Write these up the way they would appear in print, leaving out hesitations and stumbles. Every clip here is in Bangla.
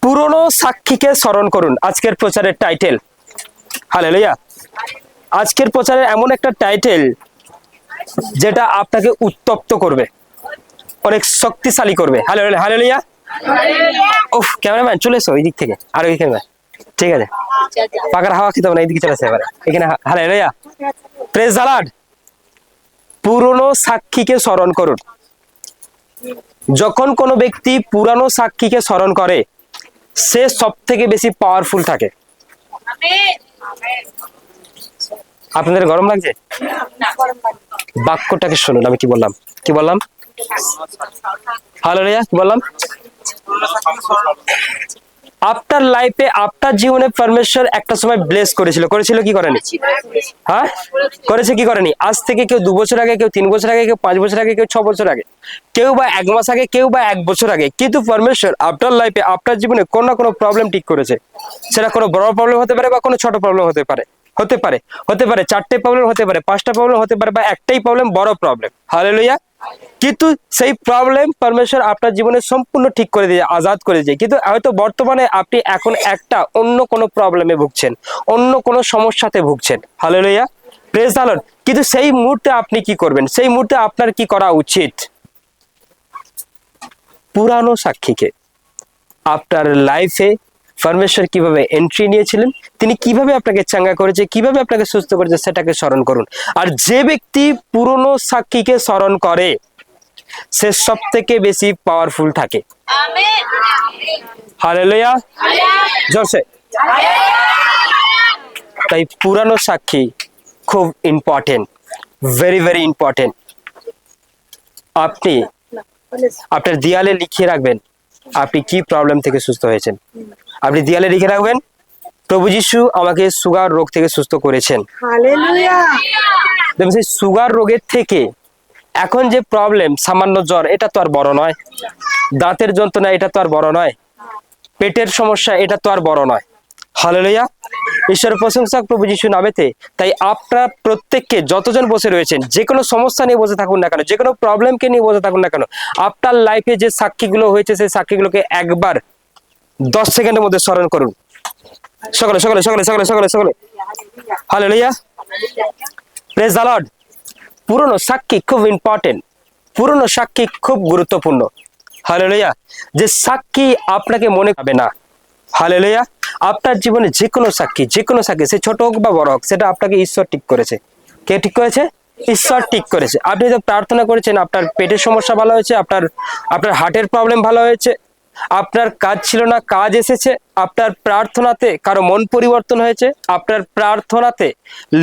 পুরনো সাক্ষীকে স্মরণ করুন, আজকের প্রচারের টাইটেল। হালেলুয়া। আজকের প্রচারের এমন একটা টাইটেল যেটা আপনাকে উত্তপ্ত করবে, অনেক শক্তিশালী করবে। Hallelujah, hallelujah. ওহ, ক্যামেরাম্যান চলে এসো ওই দিক থেকে, আর ওই ক্যামেরা, ঠিক আছে, পাকার হাওয়া খেতে হবে না, এইদিকে চলে আসে এবারে এখানে। Hallelujah, praise the lord. পুরনো সাক্ষীকে স্মরণ করুন। যখন কোনো ব্যক্তি পুরানো সাক্ষীকে স্মরণ করে, সে সব থেকে বেশি পাওয়ারফুল থাকে। আপনাদের গরম লাগছে? বাক্যটাকে শুনুন, আমি কি বললাম, কি বললাম? হালেলুয়া, কি বললাম? আপনার লাইফে, আপনার জীবনে পরমেশ্বর একটা সময় ব্লেস করেছিল, করেছিল কি করেনি? হ্যাঁ, করেছে কি করেনি? আজ থেকে কেউ 2 বছর আগে, কেউ 3 বছর আগে, কেউ 5 বছর আগে, কেউ 6 বছর আগে, কেউ বা 1 মাস আগে, কেউ বা 1 বছর আগে, কিন্তু পরমেশ্বর আপনার লাইফে, আপনার জীবনে কোনো না কোনো প্রবলেম ঠিক করেছে। সেটা কোনো বড় প্রবলেম হতে পারে বা কোনো ছোট প্রবলেম হতে পারে, হতে পারে 4টে প্রবলেম হতে পারে, 5টা প্রবলেম হতে পারে, বা একটাই প্রবলেম, বড় প্রবলেম। হালেলুয়া। কিন্তু সেই প্রবলেম পরমেশ্বর আপনার জীবনে সম্পূর্ণ ঠিক করে দিয়ে, আজাদ করে দিয়ে। কিন্তু হয়তো বর্তমানে আপনি এখন একটা অন্য কোনো প্রবলেমে ভুগছেন, অন্য কোনো সমস্যাতে ভুগছেন। Hallelujah, praise the lord. কিন্তু সেই মুহূর্তে আপনি কি করবেন? সেই মুহূর্তে আপনার কি করা উচিত? পুরানো সাক্ষীকে, আপনার লাইফে পরমেশ্বর কিভাবে এন্ট্রি নিয়েছিলেন, তিনি কিভাবে আপনাকে চাঙ্গা করেছে, কিভাবে আপনাকে সুস্থ করেছে, সেটাকে স্মরণ করুন। আর যে ব্যক্তি পুরনো সাক্ষীকে স্মরণ করে, সে সব থেকে বেশি পাওয়ারফুল থাকে। হালেলুয়া, জোরসে। তাই পুরানো সাক্ষী খুব ইম্পর্টেন্ট, ভেরি ভেরি ইম্পর্টেন্ট। আপনি আপনার দেয়ালে লিখিয়ে রাখবেন আপনি কি প্রবলেম থেকে সুস্থ হয়েছেন। আপনি দেয়ালে লিখে রাখবেন, প্রভু যিশু আমাকে সুগার রোগ থেকে সুস্থ করেছেন। হালেলুয়া। দেখুন, সেই সুগার রোগের থেকে এখন যে প্রবলেম, সামান্য জ্বর, এটা তো আর বড় নয়। দাঁতের যন্ত্রণা, এটা তো আর বড় নয়। পেটের সমস্যা, এটা তো আর বড় নয়। হালেলুয়া, ঈশ্বরের প্রশংসা প্রভু যিশু নামেতে। তাই আপনারা প্রত্যেককে, যতজন বসে রয়েছেন, যে কোনো সমস্যা নিয়ে বসে থাকুন না কেন, যে কোনো প্রবলেমকে নিয়ে বসে থাকুন না কেন, আপনার লাইফে যে সাক্ষীগুলো হয়েছে, সেই সাক্ষীগুলোকে একবার 10 সেকেন্ডের মধ্যে স্মরণ করুন। সকলে সকলে সকলে সকলে সকলে সকলে হালেলুয়া, প্রেজ দ্য লর্ড। পুরনো সাক্ষী খুব ইম্পর্টেন্ট, পুরনো সাক্ষী খুব গুরুত্বপূর্ণ। হালেলুয়া, যে সাক্ষী আপনাকে মনে পাবে না। হালেলুয়া, আপনার জীবনে যে কোনো সাক্ষী, যে কোনো সাক্ষী, সে ছোট হোক বা বড় হোক, সেটা আপনাকে ঈশ্বর ঠিক করেছে। কে ঠিক করেছে? ঈশ্বর ঠিক করেছে। আপনি তো প্রার্থনা করেছেন, আপনার পেটের সমস্যা ভালো হয়েছে, আপনার হার্টের প্রবলেম ভালো হয়েছে, আপনার কাজ ছিল না, কাজ এসেছে, আপনার প্রার্থনাতে কারো মন পরিবর্তন হয়েছে, আপনার প্রার্থনাতে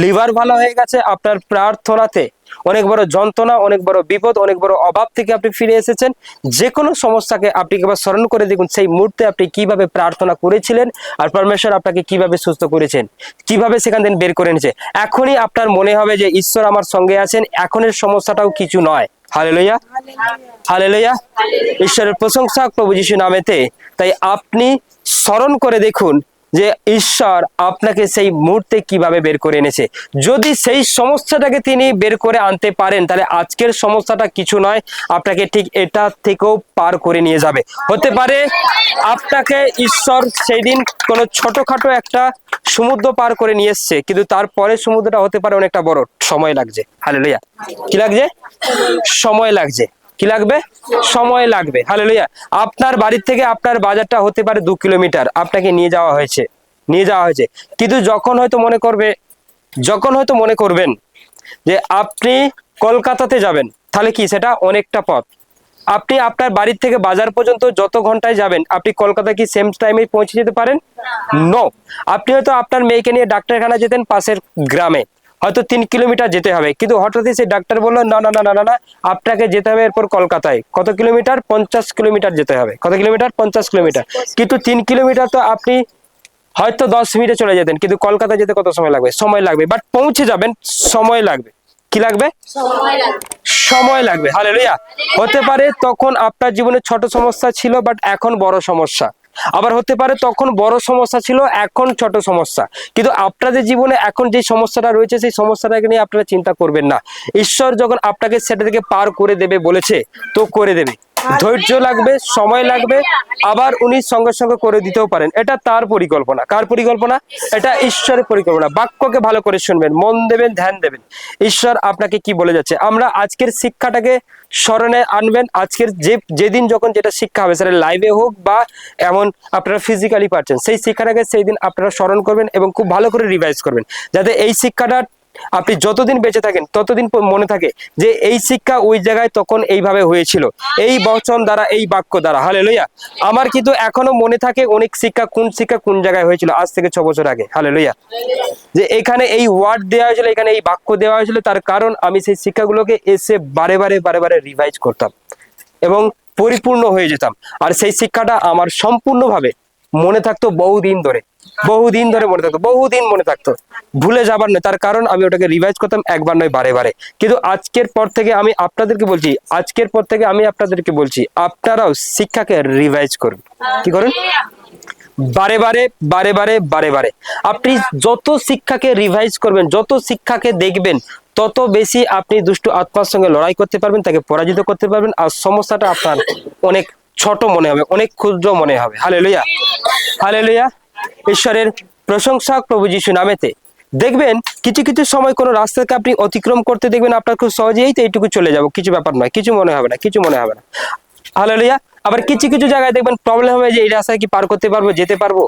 লিভার ভালো হয়ে গেছে, আপনার প্রার্থনাতে অনেক বড় যন্ত্রণা, অনেক বড় বিপদ, অনেক বড় অভাব থেকে আপনি ফিরে এসেছেন। যে কোনো সমস্যাকে আপনি একবার স্মরণ করে দেখুন, সেই মুহূর্তে আপনি কিভাবে প্রার্থনা করেছিলেন, আর পরমেশ্বর আপনাকে কিভাবে সুস্থ করেছেন, কিভাবে সেখান থেকে বের করে এনেছে। এখনই আপনার মনে হবে যে ঈশ্বর আমার সঙ্গে আছেন, এখনের সমস্যাটাও কিছু নয়। হালেলুয়া, হালেলুয়া, ঈশ্বরের প্রশংসা প্রভু যিশু নামেতে। তাই আপনি স্মরণ করে দেখুন যে ঈশ্বর আপনাকে সেই মুহূর্তে কিভাবে বের করে এনেছে। যদি সেই সমস্যাটাকে তিনি বের করে আনতে পারেন, তাহলে আজকের সমস্যাটা কিছু নয়, আপনাকে ঠিক এটা থেকেও পার করে নিয়ে যাবে। হতে পারে আপনাকে ঈশ্বর সেই দিন কোনো ছোটখাটো একটা সমুদ্র পার করে নিয়ে এসছে, কিন্তু তারপরে সমুদ্রটা হতে পারে অনেকটা বড়, সময় লাগছে। হালেলুয়া, কি লাগছে? সময় লাগছে। কি লাগবে? সময় লাগবে। হালেলুয়া। আপনার বাড়ির থেকে আপনার বাজারটা হতে পারে 2 কিলোমিটার, আপনাকে নিয়ে যাওয়া হয়েছে, কিন্তু যখন হয়তো মনে করবেন যে আপনি কলকাতাতে যাবেন, তাহলে কি সেটা অনেকটা পথ। আপনি আপনার বাড়ির থেকে বাজার পর্যন্ত যত ঘন্টায় যাবেন, আপনি কলকাতা কি সেম টাইমে পৌঁছে যেতে পারেন? নো। আপনি হয়তো আপনার মেয়েকে নিয়ে ডাক্তারখানা যেতেন পাশের গ্রামে, হয়তো 3 কিলোমিটার যেতে হবে, কিন্তু হঠাৎই সেই ডাক্তার বললো না না না না না না, আপনাকে যেতে হবে এরপর কলকাতায়। কত কিলোমিটার? 50 কিলোমিটার যেতে হবে। কত কিলোমিটার? 50 কিলোমিটার। কিন্তু 3 কিলোমিটার তো আপনি হয়তো 10 মিনিটে চলে যেতেন, কিন্তু কলকাতা যেতে কত সময় লাগবে? সময় লাগবে, বাট পৌঁছে যাবেন, সময় লাগবে। কি লাগবে? সময় লাগবে। হালেলুয়া। হতে পারে তখন আপনার জীবনে ছোট সমস্যা ছিল, বাট এখন বড় সমস্যা। আবার হতে পারে তখন বড় সমস্যা ছিল, এখন ছোট সমস্যা। কিন্তু আপনাদের জীবনে এখন যে সমস্যাটা রয়েছে, সেই সমস্যাটাকে নিয়ে আপনারা চিন্তা করবেন না। ঈশ্বর যখন আপনাকে সেটা থেকে পার করে দেবে বলেছে, তো করে দেবে। ধৈর্য লাগবে, সময় লাগবে, আবার উনি সঙ্গে সঙ্গে করে দিতেও পারেন। এটা তার পরিকল্পনা। কার পরিকল্পনা? এটা ঈশ্বরের পরিকল্পনা। বাক্যকে ভালো করে শুনবেন, মন দেবেন, ধ্যান দেবেন, ঈশ্বর আপনাকে কি বলে যাচ্ছে। আমরা আজকের শিক্ষাটাকে স্মরণে আনবেন। আজকের যেদিন যখন যেটা শিক্ষা হবে, সেটা লাইভে হোক বা এমন আপনারা ফিজিক্যালি পাচ্ছেন, সেই শিক্ষাটাকে সেই দিন আপনারা স্মরণ করবেন এবং খুব ভালো করে রিভাইজ করবেন, যাতে এই শিক্ষাটা আপনি যতদিন বেঁচে থাকেন ততদিন মনে থাকে যে এই শিক্ষা ওই জায়গায় তখন এইভাবে হয়েছিল, এই বচন দ্বারা, এই বাক্য দ্বারা। হালেলুয়া। আমার কিন্তু এখনো মনে থাকে অনেক শিক্ষা কোন জায়গায় হয়েছিল, আজ থেকে 6 বছর আগে। হালেলুয়া। যে এখানে এই ওয়ার্ড দেওয়া হয়েছিল, এখানে এই বাক্য দেওয়া হয়েছিল, তার কারণ আমি সেই শিক্ষাগুলোকে এসে বারে বারে রিভাইজ করতাম এবং পরিপূর্ণ হয়ে যেতাম। আর সেই শিক্ষাটা আমার সম্পূর্ণভাবে মনে থাকতো বহুদিন ধরে মনে থাকতো, ভুলে যাবার নয়। তার কারণ আমি ওটাকে রিভাইজ করতাম, একবার নয়, বারে। কিন্তু আজকের পর থেকে আমি আপনাদেরকে বলছি, আপনারাও শিক্ষাকে রিভাইজ করুন। কি করুন? বারে। আপনি যত শিক্ষাকে রিভাইজ করবেন, যত শিক্ষাকে দেখবেন, তত বেশি আপনি দুষ্ট আত্মার সঙ্গে লড়াই করতে পারবেন, তাকে পরাজিত করতে পারবেন। আর সমস্যাটা আপনার অনেক ছোট মনে হবে, অনেক ক্ষুদ্র মনে হবে। হালেলুয়া। ঈশ্বরের প্রশংসা প্রভু যিশু নামেতে। দেখবেন কিছু সময় কোনো রাস্তাকে আপনি অতিক্রম করতে দেখবেন আপনার খুব সহজেই, এই তো এইটুকু চলে যাবো, কিছু ব্যাপার নয়, কিছু মনে হবে না। হালেলুয়া। আবার কিছু জায়গায় দেখবেন প্রবলেম হবে যে এই রাস্তায় কি পার করতে পারবো, যেতে পারবো।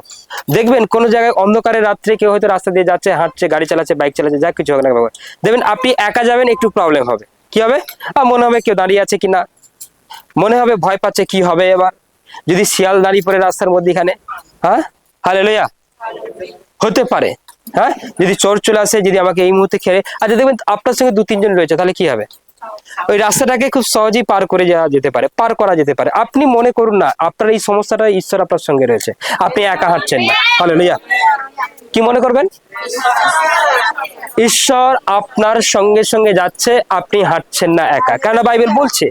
দেখবেন কোনো জায়গায় অন্ধকারে রাত্রে কেউ হয়তো রাস্তা দিয়ে যাচ্ছে, হাঁটছে, গাড়ি চালাচ্ছে, বাইক চালাচ্ছে, যা কিছু হবে না, দেখবেন আপনি একা যাবেন, একটু প্রবলেম হবে। কি হবে? মনে হবে কেউ দাঁড়িয়ে আছে কিনা, মনে হবে ভয় পাচ্ছে, কি হবে এবার যদি শিয়াল দাঁড়িয়ে পড়ে রাস্তার মধ্যেখানে। হ্যাঁ, হালেলুয়া। হতে পারে। হ্যাঁ, যদি চোর চলে আসে, যদি আমাকে এই মুহূর্তে খেয়ে, আচ্ছা দেখবেন আপনার সঙ্গে 2-3 জন রয়েছে, তাহলে কি হবে? ওই রাস্তাটাকে খুব সহজেই পার করা যেতে পারে। আপনি মনে করুন না আপনার এই সমস্যাটা ঈশ্বর আপনার সঙ্গে রয়েছে, আপনি একা হাঁটছেন না। হালেলুয়া। কি মনে করবেন? ঈশ্বর আপনার সঙ্গে সঙ্গে যাচ্ছে, আপনি হাঁটছেন না একা। কেন? বাইবেল বলছে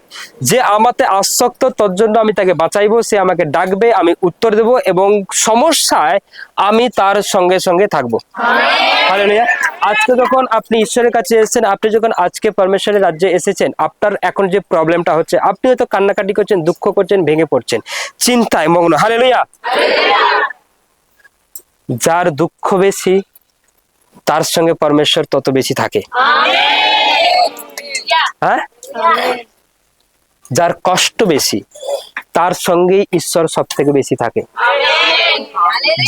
যে আমাতে আসক্ত, তোর জন্য আমি তাকে বাঁচাইবো, সে আমাকে ডাকবে, আমি উত্তর দেব এবং সমস্যায় আমি তার সঙ্গে সঙ্গে থাকবো। হালেলুয়া। আজকে যখন আপনি ঈশ্বরের কাছে এসেছেন, আপনি যখন আজকে পরমেশ্বরের রাজ্যে এসেছেন, আপনার এখন যে প্রবলেমটা হচ্ছে, আপনি হয়তো কান্নাকাটি করছেন, দুঃখ করছেন, ভেঙে পড়ছেন, চিন্তায় মগ্ন। হালেলুয়া। যার দুঃখ বেশি তার সঙ্গে পরমেশ্বর তত বেশি থাকে। হ্যাঁ, যার কষ্ট বেশি তার সঙ্গেই ঈশ্বর সব থেকে বেশি থাকে।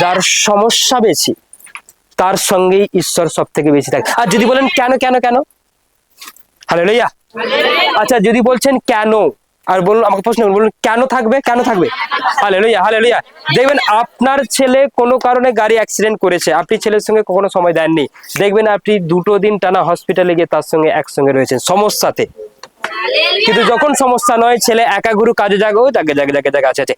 যার সমস্যা বেশি তার সঙ্গেই ঈশ্বর সব থেকে বেশি থাকে। আর যদি বলেন কেন, হালেলুয়া। আচ্ছা, যদি বলছেন কেন, আর বলুন, আমাকে প্রশ্ন বলুন, কেন থাকবে? হালেলুয়া। দেখবেন আপনার ছেলে কোনো কারণে গাড়ি অ্যাক্সিডেন্ট করেছে, আপনি ছেলের সঙ্গে কখনো সময় দেননি, দেখবেন আপনি 2 দিন টানা হসপিটালে গিয়ে তার সঙ্গে একসঙ্গে রয়েছেন সমস্যাতে। কিন্তু যখন সমস্যা নয়, ছেলে একা ঘুরু কাজে যাগো, জায়গা আছে,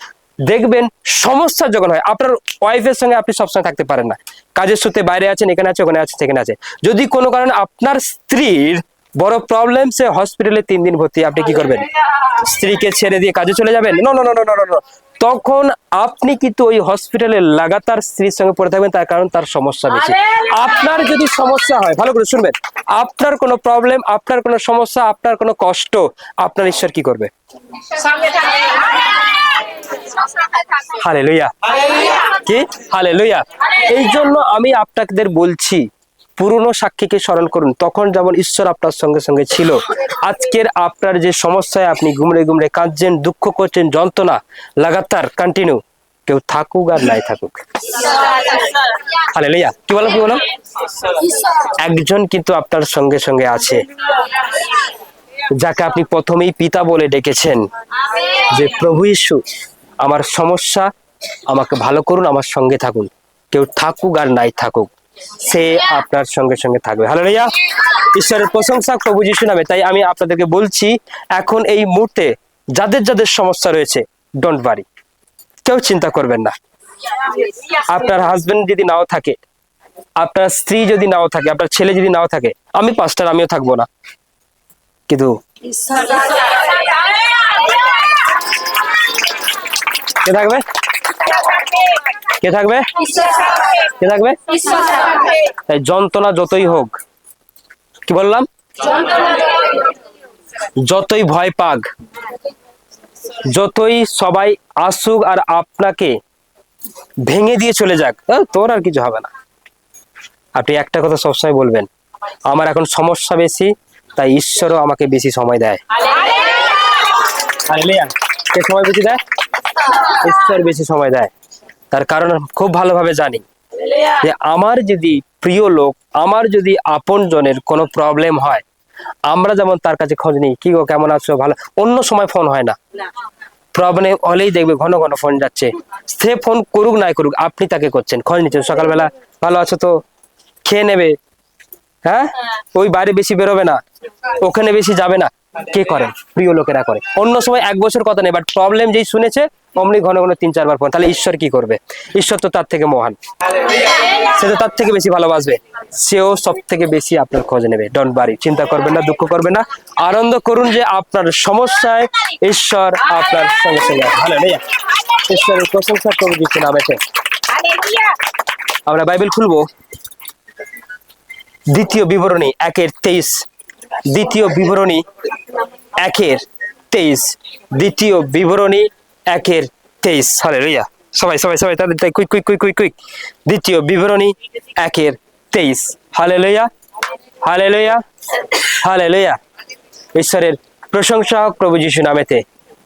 দেখবেন সমস্যা যখন হয়, আপনার ওয়াইফের সঙ্গে আপনি সবসময় থাকতে পারেন না, কাজের সূত্রে বাইরে আছেন, এখানে আছে, ওখানে আছে, সেখানে আছে। যদি কোনো কারণে আপনার স্ত্রীর বড় প্রবলেম, সে হসপিটালে 3 দিন ভর্তি, আপনি কি করবেন? স্ত্রীকে ছেড়ে দিয়ে কাজে চলে যাবেন? নো। তখন আপনি কিন্তু ওই হসপিটালে লাগাতার স্ত্রীর সঙ্গে পড়ে থাকবেন, তার কারণ তার সমস্যা বেশি। আপনার যদি সমস্যা হয়, ভালো করে শুনবেন, আপনার কোনো প্রবলেম, আপনার কোনো সমস্যা, আপনার কোনো কষ্ট, আপনার ঈশ্বর কি করবে? হালেলুয়া। কি? হালেলুয়া। এই জন্য আমি আপনাদের বলছি, পুরনো সাক্ষীকে স্মরণ করুন, তখন যেমন ঈশ্বর আপনার সঙ্গে সঙ্গে ছিল। আজকের আপনার যে সমস্যায় আপনি গুমড়ে কাঁদছেন, দুঃখ করছেন, যন্ত্রণা লাগাতার কন্টিনিউ, কেউ থাকুক আর নাই থাকুক, হালেলুয়া। কি বলো? একজন কিন্তু আপনার সঙ্গে সঙ্গে আছে, যাকে আপনি প্রথমেই পিতা বলে ডেকেছেন, যে প্রভু যীশু, আমার সমস্যা, আমাকে ভালো করুন, আমার সঙ্গে থাকুন, কেউ থাকুক আর নাই থাকুক, সে আপনার সঙ্গে সঙ্গে থাকবে। হালেলুয়া। ঈশ্বরের প্রশংসা প্রভু যীশু নামে। তাই আমি আপনাদেরকে বলছি, এখন এই মুহূর্তে যাদের সমস্যা রয়েছে, ডোন্ট ওয়ারি, কেউ চিন্তা করবেন না। আপনার হাজবেন্ড যদি নাও থাকে, আপনার স্ত্রী যদি নাও থাকে, আপনার ছেলে যদি নাও থাকে, আমি পাস্টার, আমিও থাকবো না, কিন্তু কে থাকবে? তাই যন্ত্রণা যতই হোক, কি বললাম, যতই ভয় পাক, যতই সবাই আসুক আর আপনাকে ভেঙে দিয়ে চলে যাক, তোর আর কিছু হবে না। আপনি একটা কথা সবসময় বলবেন, আমার এখন সমস্যা বেশি, তাই ঈশ্বরও আমাকে বেশি সময় দেয়। হালেলুয়া। কে সময় বেশি দেয়? ঈশ্বর বেশি সময় দেয়। তার কারণ খুব ভালোভাবে জানি যে আমার যদি প্রিয় লোক, আমার যদি আপন জনের কোনো প্রবলেম হয়, আমরা যেমন তার কাছে খোঁজ নিই, কি গো কেমন আছো, ভালো, অন্য সময় ফোন হয় না। প্রবলেম হলেই দেখবে ঘন ঘন ফোন যাচ্ছে। সে ফোন করুক নাই করুক, আপনি তাকে করছেন, খোঁজ নিচ্ছেন। সকালবেলা ভালো আছো তো, খেয়ে নেবে, হ্যাঁ, ওই বাইরে বেশি বেরোবে না, ওখানে বেশি যাবে না। কে করে? প্রিয় লোকেরা করে। অন্য সময় 1 বছর কথা নেই, বাট প্রবলেম যেই শুনেছে অমনি ঘন ঘন 3-4 বার ফোন। তাহলে ঈশ্বর কি করবে? ঈশ্বর তো তার থেকে মহান, সে তো তার থেকে বেশি ভালোবাসবে, সেও সব থেকে বেশি আপনার খোঁজ নেবে। ডোন্ট ওয়ারি, চিন্তা করবেন না, দুঃখ করবেন না, আনন্দ করুন যে আপনার সমস্যায় ঈশ্বর আপনার সঙ্গে সঙ্গে। হালেলুয়া। ঈশ্বরের প্রশংসা করে দিচ্ছেন আমাকে। আমরা বাইবেল খুলবো, দ্বিতীয় বিবরণী 1:23। দ্বিতীয় বিবরণী 1:23। দ্বিতীয় বিবরণী 1:23। হালেলুয়া। সবাই সবাই সবাই তাদের quick quick quick quick quick. দ্বিতীয় বিবরণী 1:23। Hallelujah, hallelujah, hallelujah. ঈশ্বরের প্রশংসা হোক প্রভু যিশু নামেতে।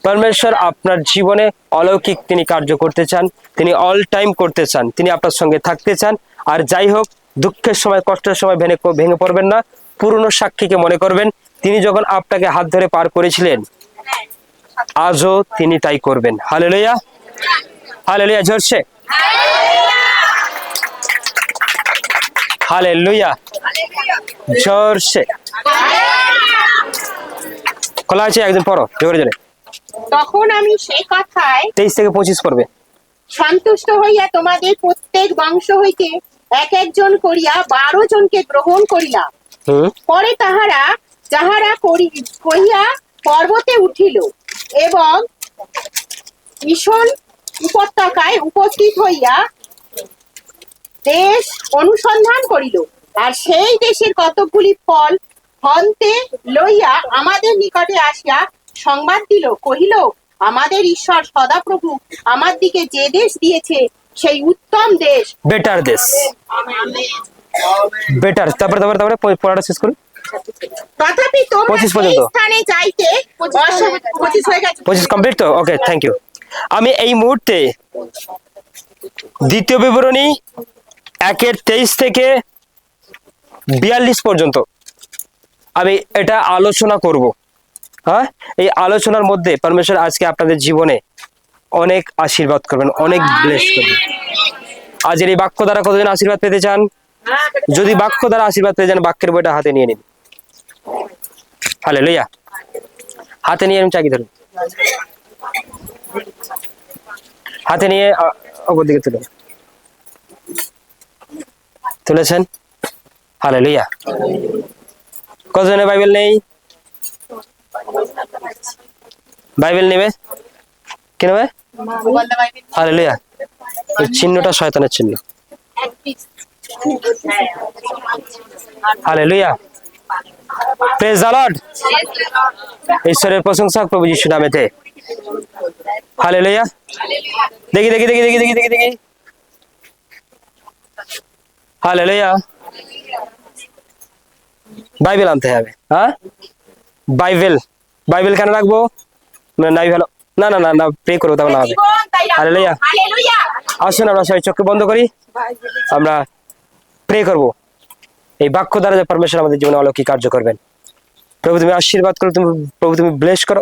পরমেশ্বর আপনার জীবনে অলৌকিক তিনি কার্য করতে চান, তিনি অল টাইম করতে চান, তিনি আপনার সঙ্গে থাকতে চান। আর যাই হোক, দুঃখের সময়, কষ্টের সময় ভেঙে পড়বেন না, পুরনো সাক্ষীকে মনে করবেন। তিনি যখন আপনাকে হাত ধরে পার করেছিলেন, আজও তিনি তাই করবেন। হালেলুয়া, হালেলুয়া, জোরসে হালেলুয়া, জোরসে। খোলা আছে, একজন পড়ো জোরে জোরে। তখন আমি সেই কথায় 23 থেকে 25 পড়বে। সন্তুষ্ট হইয়া তোমাদের প্রত্যেক বংশ হইতে এক একজন করিয়া 12 জনকে গ্রহণ করিলাম। পরে যাহারা কহিয়া পর্বতে উঠিল এবং মিশন উপত্যকায় উপস্থিত হইয়া দেশ অনুসন্ধান করিল, আর সেই দেশের কতকগুলি ফল হন্তে লইয়া আমাদের নিকটে আসিয়া সংবাদ দিল, কহিল, আমাদের ঈশ্বর সদাপ্রভু আমার দিকে যে দেশ দিয়েছে সেই উত্তম দেশ, বেটার দেশ, বেটার। তারপরে তারপরে তারপরে পড়াটা শেষ করুন। তথাপি তোমরা 25 সেই পর্যন্ত। স্থানে যাইতে 25 হয়ে গেছে। 25 কমপ্লিট তো? ওকে, থ্যাংক ইউ। আমি এই মুহূর্তে দ্বিতীয় বিবরণী 1:23 থেকে 42 পর্যন্ত আমি এটা আলোচনা করব। হ্যাঁ, এই আলোচনার মধ্যে পরমেশ্বর আজকে আপনাদের জীবনে অনেক আশীর্বাদ করবেন, অনেক ব্লেস করবেন। আজের এই বাক্য দ্বারা কতজন আশীর্বাদ পেতে চান? যদি বাক্য দ্বারা আশীর্বাদ পেতে চান, বাক্যের বইটা হাতে নিয়ে নিন। হালেলুয়া। হাতে নিয়ে নিন, চাকি ধরুন, হাতে নিয়ে অপর দিকে তুলুন। তুলেছেন? হালেলুয়া। কতজনের বাইবেল নেই? বাইবেল নেবে? কে নেবে? হালেলুয়া। এই চিহ্নটা শয়তানের চিহ্ন। Hallelujah, praise the lord. ঈশ্বরের প্রশংসা প্রভু যিশু নামেতে। হালেলুয়া। দেখি দেখি দেখি দেখি দেখি দেখি দেখি। হালেলুয়া। বাইবেল আনতে হবে। হ্যাঁ, বাইবেল। বাইবেল কেন রাখবো? নাই ভালো, না না না না, প্রে করবো তখন হবে। হালেলুয়া। আসুন আমরা সবাই চোখকে বন্ধ করি, আমরা প্রে করব। এই বাক্য দ্বারা যে পরমেশ্বর আমাদের জীবনে অলৌকিক কার্য করবেন। প্রভু তুমি আশীর্বাদ করো, তুমি প্রভু তুমি ব্লেস করো,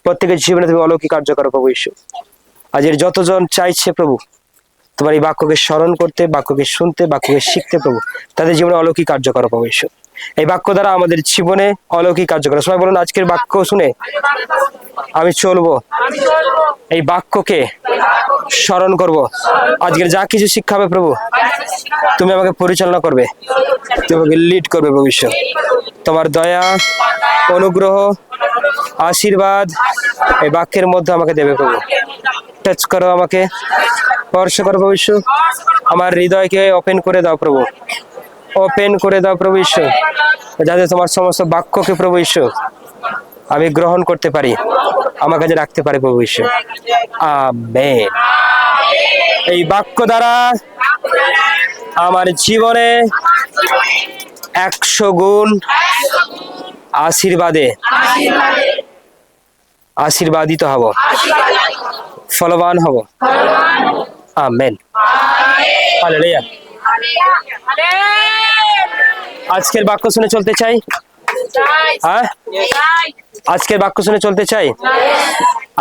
প্রত্যেকের জীবনে তুমি অলৌকিক কার্য করো প্রভু ঈশ্বর। আজের যতজন চাইছে প্রভু তোমার এই বাক্যকে স্মরণ করতে, বাক্যকে শুনতে, বাক্যকে শিখতে, প্রভু তাদের জীবনে অলৌকিক কার্য করো প্রভু ঈশ্বর। এই বাক্য দ্বারা আমাদের জীবনে অলৌকিক কার্য করো। সবাই বলুন, আজকের বাক্য শুনে আমি চলবো, এই বাক্যকে স্মরণ করব। আজকের যা কিছু শিক্ষা হবে প্রভু তুমি আমাকে পরিচালনা করবে, তুমি আমাকে লিড করবে প্রভু ঈশ্বর। তোমার দয়া, অনুগ্রহ, আশীর্বাদ এই বাক্যের মধ্যে আমাকে দেবে প্রভু। টাচ করো, আমাকে স্পর্শ করো প্রভু ঈশ্বর। আমার হৃদয়কে ওপেন করে দাও প্রভু, ওপেন করে দাও প্রভু ঈশ্বর, যাতে তোমার সমস্ত বাক্যকে প্রভু ঈশ্বর আমি গ্রহণ করতে পারি। আমার কাছে রাখতে পারে প্রভু ঈশ্বর। আমেন। এই বাক্য দ্বারা আমার জীবনে 100 গুণ আশীর্বাদে আশীর্বাদিত হব, ফলবান হব। আমেন। হালেলুয়া। আজকের বাক্য শুনে চলতে চাই। হ্যাঁ, আজকের বাক্য শুনে চলতে চাই।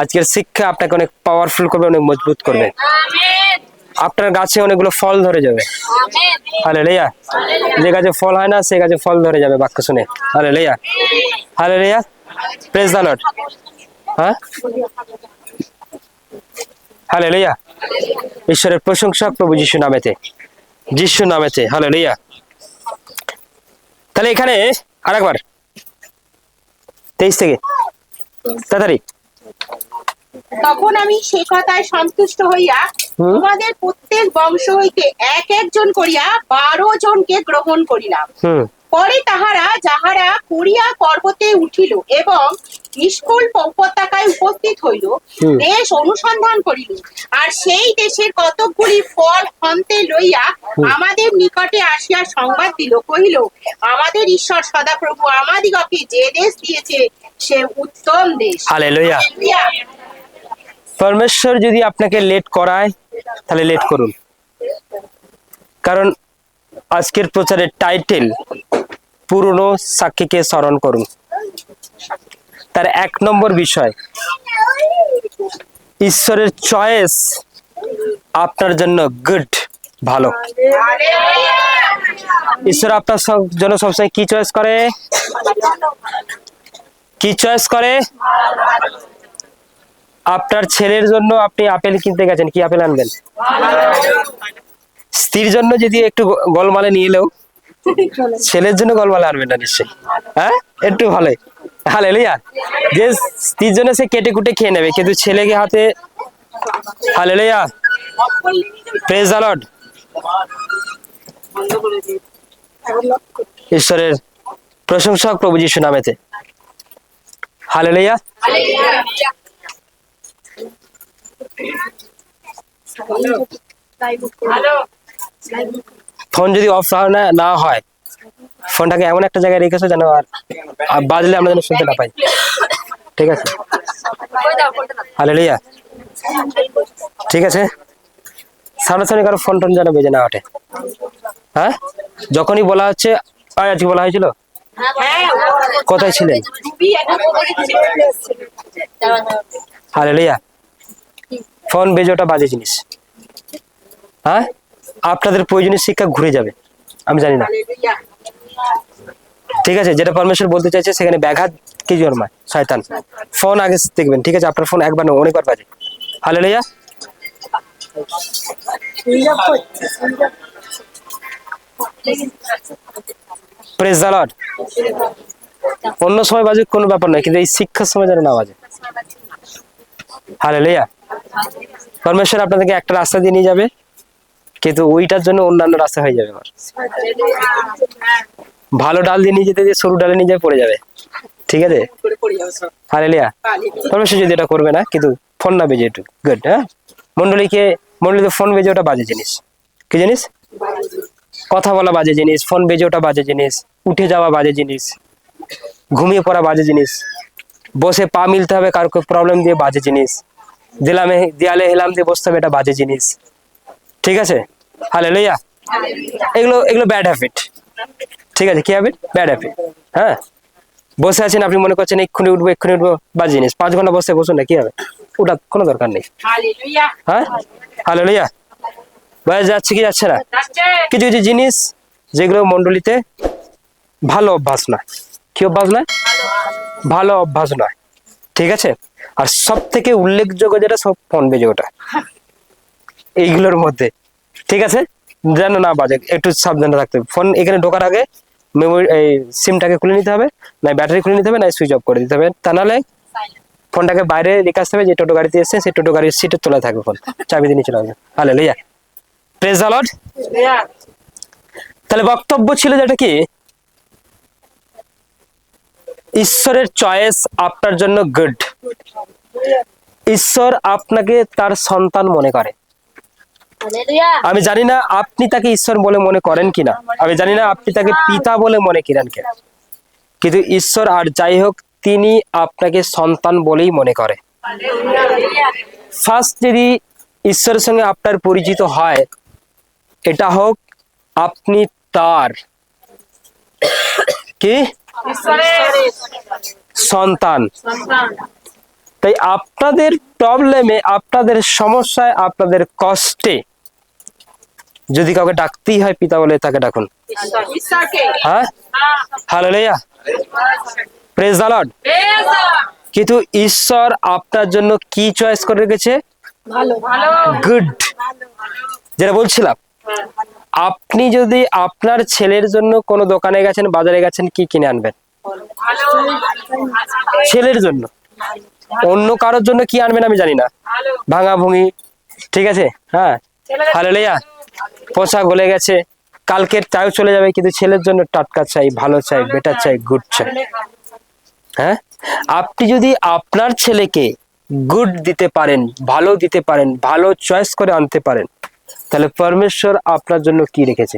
আজকের শিক্ষা আপনাকে অনেক পাওয়ারফুল করবে, অনেক মজবুত করবে। আপনার গাছে অনেকগুলো ফল ধরে যাবে। হালেলুয়া। যে গাছে ফল হয় না সে গাছে ফল ধরে যাবে বাক্য শুনে। Hallelujah, hallelujah, praise the lord. হ্যাঁ, হালেলুয়া। ঈশ্বরের প্রশংসা প্রভু যিশু নামেতে, যিশু নামেতে। হালেলুয়া। তাহলে এখানে আরেকবার 23 থেকে তাড়াতাড়ি। তখন আমি সে কথায় সন্তুষ্ট হইয়া তোমাদের প্রত্যেক বংশ হইতে এক একজন করিয়া 12 জনকে গ্রহণ করিলাম। পরে তাহারা যাহারা কোরিয়া পর্বতে উঠিল এবং নিষ্কুল উপত্যকায় উপস্থিত হইল, দেশ অনুসন্ধান করিল, আর সেই দেশের কতকগুলি ফল হন্তে লইয়া আমাদের নিকটে আসিয়া সংবাদ দিল, কহিল, আমাদের ঈশ্বর সদাপ্রভু আমাদিগকে যে দেশ দিয়েছে সে উত্তম দেশ। হালেলুয়া। পরমেশ্বর যদি আপনাকে লেট করায় তাহলে লেট করুন, কারণ আজকের প্রচারের টাইটেল পুরনো সাক্ষীকে স্মরণ করুন। তার 1 নম্বর বিষয়, ঈশ্বরের চয়েস আপনার জন্য গুড, ভালো। ঈশ্বর আপনার জন্য সবসময় কি চয়েস করে? কি চয়েস করে? আপনার ছেলের জন্য আপনি আপেল কিনতে গেছেন, কি আপেল আনবেন? স্ত্রীর জন্য যদি একটু গোলমালে নিয়ে এলেও ছেলের জন্য গোলমালে আনবেন না নিশ্চয়ই। হ্যাঁ, একটু ভালোই। হালেলুয়া। যে স্ত্রীর জন্য সে কেটে কুটে খেয়ে নেবে, কিন্তু ছেলেকে হাতে। Hallelujah, praise the lord. ঈশ্বরের প্রশংসা প্রভু যিশু নামেতে। হালেলুয়া। ফোন যদি অফ না হয়, ফোনটাকে এমন একটা জায়গায় রেখেছো যেন আর বাজলে আমরা যেন শুনতে না পাই। ঠিক আছে? হালেলুয়া। ঠিক আছে, সামনাসামনি কারো ফোন টোন যেন বেজে না ওঠে। হ্যাঁ, যখনই বলা হচ্ছে, আজকে বলা হয়েছিল কোথায় ছিলেন? হালেলুয়া। ফোন বেজে ওটা বাজে জিনিস। হ্যাঁ, আপনাদের প্রয়োজনীয় শিক্ষা ঘুরে যাবে, আমি জানি না। ঠিক আছে, যেটা পরমেশ্বর বলতে চাইছে সেখানে ব্যাঘাত কি জন্মায়? শয়তান। ফোন আগে দেখবেন, ঠিক আছে? আপনার ফোন একবার না অনেকবার বাজে। হালেলুয়া। Praise the lord. অন্য সময় বাজে কোনো ব্যাপার নয়, কিন্তু এই শিক্ষার সময় যেন না বাজে। হালেলুয়া। পরমেশ্বর আপনাদেরকে একটা রাস্তা দিয়ে নিয়ে যাবে, কিন্তু ওইটার জন্য অন্যান্য রাস্তা হয়ে যাবে। ভালো ডাল দিয়ে নিয়ে যেতে দিয়ে সরু ডালে নিয়ে যাবে, পড়ে যাবে। ঠিক আছে? হালেলুয়া। পরমেশ্বর যদি এটা করবে না, কিন্তু ফোন না বেজে একটু গুড। হ্যাঁ, মন্ডলীতে ফোন বেজে ওটা বাজে জিনিস। কি জিনিস? কথা বলা বাজে জিনিস, ফোন বেজে ওটা বাজে জিনিস, উঠে যাওয়া বাজে জিনিস, ঘুমিয়ে পড়া বাজে জিনিস, বসে পা মিলতে হবে কারো প্রবলেম দিয়ে বাজে জিনিস, দেয়ালে হেলাম দিয়ে বসতে হবে, এটা বাজে জিনিস। ঠিক আছে? হালেলুয়া। এগুলো ব্যাড হ্যাবিট। ঠিক আছে? কি হ্যাবিট? Bad habit. হ্যাঁ, বসে আছেন, আপনি মনে করছেন এক্ষুনি উঠবো, বাজে জিনিস। 5 ঘন্টা বসে বসুন না, কি হবে? ওটা কোনো দরকার নেই। হ্যাঁ, হালেলুয়া। বয়স যাচ্ছে কি যাচ্ছে না? কিছু কিছু জিনিস যেগুলো মন্ডলীতে ভালো অভ্যাস নয়। কি অভ্যাস নয়? ভালো অভ্যাস নয়। ঠিক আছে? আর সব থেকে উল্লেখযোগ্য যেটা, সব ফোন বেজে ওটা, এইগুলোর মধ্যে। ঠিক আছে? যেন না বাজে, একটু সাবধানে থাকতে হবে। ফোন এখানে ঢোকার আগে মেমোরি সিমটাকে খুলে নিতে হবে, না ব্যাটারি খুলে নিতে হবে, না সুইচ অফ করে দিতে হবে। তা নাহলে ফোনটাকে বাইরে রেখে আসতে হবে। যে টোটো গাড়িতে এসছে সেই টোটো গাড়ির সিটের তলায় থাকবে ফোন, চাবি দিয়ে নিয়ে চলে আসবে। হালেলুয়া। Praise the lord. তাহলে বক্তব্য ছিল যেটা কি, ঈশ্বরের চয়েস আপনার জন্য গুড। ঈশ্বর আপনাকে তার সন্তান মনে করে। আমি জানি না আপনি তাকে ঈশ্বর বলে মনে করেন কিনা, আমি জানি না আপনি তাকে পিতা বলে মনে করেন কিনা, কিন্তু ঈশ্বর আর যাই হোক তিনি আপনাকে সন্তান বলেই মনে করে। ফার্স্ট যদি ঈশ্বরের সঙ্গে আপনার পরিচিত হয়, এটা হোক আপনি তার কি সন্তান। তাই আপনাদের প্রবলেমে, আপনাদের সমস্যায়, আপনাদের কষ্টে যদি কাউকে ডাকতেই হয় পিতা বলে, তাকে ডাকুন। হ্যাঁ, হালেলুয়া, প্রেজ দ্য লর্ড। কিন্তু ঈশ্বর আপনার জন্য কি চয়েস করে রেখেছে? গুড। যেটা বলছিলাম, আপনি যদি আপনার ছেলের জন্য কোনো দোকানে গেছেন, বাজারে গেছেন, কি কিনে আনবেন? ছেলের জন্য। অন্য কারোর জন্য কি আনবেন আমি জানি না, ভাঙা ভুঙি, ঠিক আছে, হ্যাঁ, হালেলুয়া, পোশাক গলে গেছে, কালকের চাইও চলে যাবে, কিন্তু ছেলের জন্য টাটকা চাই, ভালো চাই, বেটার চাই, গুড চাই। হ্যাঁ, আপনি যদি আপনার ছেলেকে গুড দিতে পারেন, ভালো দিতে পারেন, ভালো চয়েস করে আনতে পারেন, তাহলে পরমেশ্বর আপনার জন্য কি রেখেছে?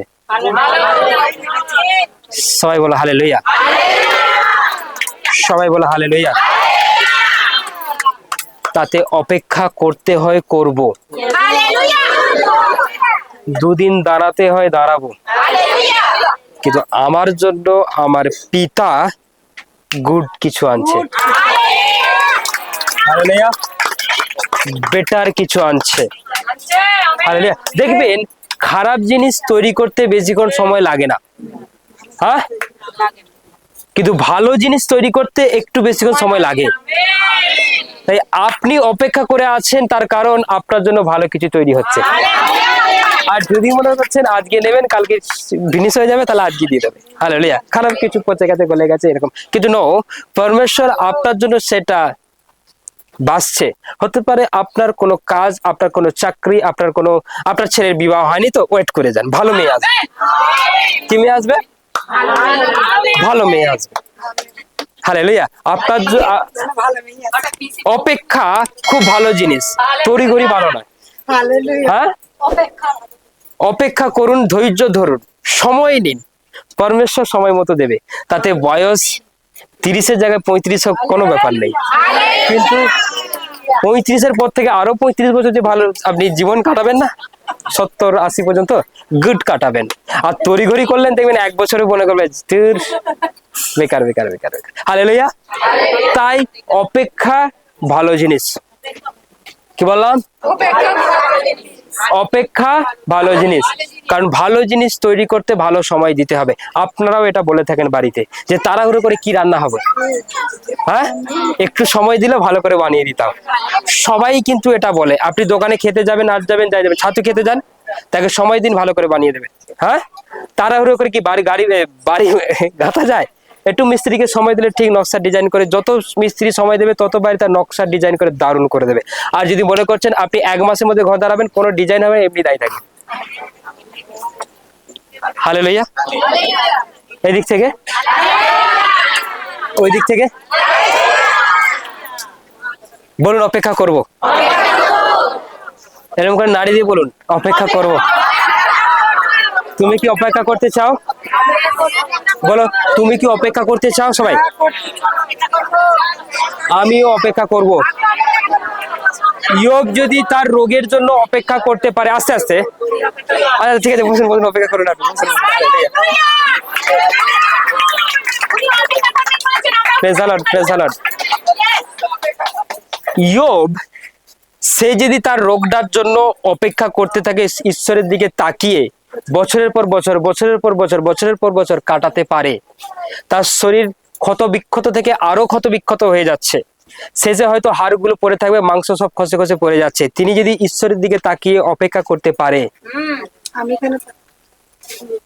সবাই বলো হালেলুয়া, সবাই বলো হালেলুয়া। তাতে অপেক্ষা করতে হয়, করব। দুদিন দাঁড়াতে হয়, দাঁড়াবো। কিন্তু আমার জন্য আমার পিতা গুড কিছু আনছে, হালেলুয়া, বেটার কিছু আনছে, হালেলুয়া। দেখবেন খারাপ জিনিস তৈরি করতে বেশিক্ষণ সময় লাগে না, হ্যাঁ, কিন্তু ভালো জিনিস তৈরি করতে একটু বেশিক্ষণ সময় লাগে। তাই আপনি অপেক্ষা করে আছেন, তার কারণ আপনার জন্য ভালো কিছু তৈরি হচ্ছে। আর যদি মনে করছেন আজকে নেবেন কালকে ফিনিশ হয়ে যাবে, তাহলে আজকে দিয়ে দেবে, হালেলুয়া। খারাপ কিছু পচে গেছে, গলে গেছে, এরকম কিন্তু নো, পরমেশ্বর আপনার জন্য সেটা বাঁচছে। হতে পারে আপনার কোনো কাজ, আপনার কোনো চাকরি, আপনার ছেলের বিবাহ হয়নি, তো ওয়েট করে যান, ভালো মেয়ে আসবে। কি মেয়ে আসবে? ভালো মেয়ে আসবে, হালেলুয়া। আপনার অপেক্ষা খুব ভালো জিনিস, তড়িঘড়ি ভালো নয়। হ্যাঁ, অপেক্ষা করুন, ধৈর্য ধরুন, সময় নিন, পরমেশ্বর সময় মতো দেবে। তাতে বয়স 30-এর জায়গায় 35 হোক, কোনো ব্যাপার নেই। কিন্তু 35-এর পর থেকে আরো 35 বছর যে ভালো আপনি জীবন কাটাবেন না, 70-80 পর্যন্ত গুড কাটাবেন। আর তড়িঘড়ি করলেন, দেখবেন 1 বছরে মনে করবে বেকার বেকার বেকার বেকার, হালেলুয়া। তাই অপেক্ষা ভালো জিনিস। কি বললাম? অপেক্ষা ভালো জিনিস, কারণ ভালো জিনিস তৈরি করতে ভালো সময় দিতে হবে। আপনারাও এটা বলে থাকেন বাড়িতে, যে তাড়াহুড়ো করে কি রান্না হবে, হ্যাঁ, একটু সময় দিলে ভালো করে বানিয়ে দিতাম। সবাই কিন্তু এটা বলে। আপনি দোকানে খেতে যাবেন, আজ যাবেন, যাই যাবেন, ছাতু খেতে যান, তাকে সময় দিন, ভালো করে বানিয়ে দেবে। হ্যাঁ, তাড়াহুড়ো করে কি বাড়ি গাঁথা যায়? একটু মিস্ত্রিকে সময় দিলে ঠিক নকশা ডিজাইন করে, যত মিস্ত্রি সময় দেবে তত বাড়ি তার নকশা ডিজাইন করে দারুণ করে দেবে। আর যদি মনে করছেন আপনি 1 মাসের মধ্যে ঘর দাঁড়াবেন, কোনো ডিজাইন হবে এমনি দাঁড়িয়ে থাকবে, হালেলুয়া। এদিক থেকে, ওই দিক থেকে বলুন অপেক্ষা করব, এরকম করে নাড়ি দিয়ে বলুন অপেক্ষা করব। তুমি কি অপেক্ষা করতে চাও? বলো, তুমি কি অপেক্ষা করতে চাও? সবাই, আমিও অপেক্ষা করব। ইয়োব যদি তার রোগের জন্য অপেক্ষা করতে পারে, আস্তে আস্তে, আচ্ছা ঠিক আছে, বলুন বলুন অপেক্ষা করুন আপনি। Praise the lord, praise the lord. ইয়োব সে যদি তার রোগটার জন্য অপেক্ষা করতে থাকে, ঈশ্বরের দিকে তাকিয়ে বছরের পর বছর, বছরের পর বছর, বছরের পর বছর কাটাতে পারে, তার শরীর ক্ষত বিক্ষত থেকে আরো ক্ষত বিক্ষত হয়ে যাচ্ছে, শেষে হয়তো হাড়গুলো পড়ে থাকবে, মাংস সব খসে খসে পড়ে যাচ্ছে, তিনি যদি ঈশ্বরের দিকে তাকিয়ে অপেক্ষা করতে পারে,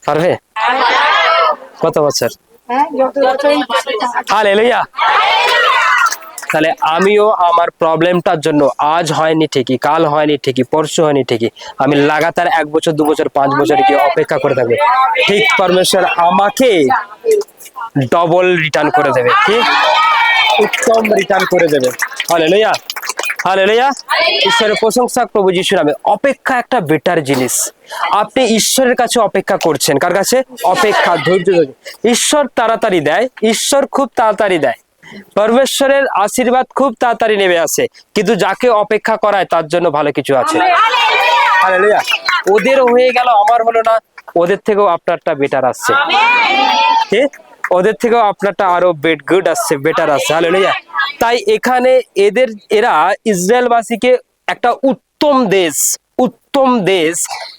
পারবে? কত বছর? হালেলুয়া। তাহলে আমিও আমার প্রবলেমটার জন্য, আজ হয়নি ঠিকই, কাল হয়নি ঠিকই, পরশু হয়নি ঠিকই, আমি লাগাতার 1 বছর, 2 বছর, 5 বছর গিয়ে অপেক্ষা করে থাকবো, ঠিক পরমেশ্বর আমাকে ডবল রিটার্ন করে দেবে। কি উত্তম রিটার্ন করে দেবে। Hallelujah, hallelujah. ঈশ্বরের প্রশংসা প্রভু যিশুর নামে। অপেক্ষা একটা বেটার জিনিস। আপনি ঈশ্বরের কাছে অপেক্ষা করছেন, কার কাছে? অপেক্ষা, ধৈর্য ধরে। ঈশ্বর তাড়াতাড়ি দেয়, ঈশ্বর খুব তাড়াতাড়ি দেয়, পরমেশ্বরের আশীর্বাদ খুব তাড়াতাড়ি নেমে আসে, কিন্তু যাকে অপেক্ষা করায় তার জন্য ভালো কিছু আছে। হালেলুয়া। ওদের হয়ে গেল, আমার হলো না, ওদের থেকেও আপনারটা বেটার আসছে। ঠিক, ওদের থেকেও আপনারটা আরো গুড আসছে, বেটার আসছে। হালেলুয়া। তাই এখানে এরা ইসরায়েলবাসীকে একটা উত্তম দেশ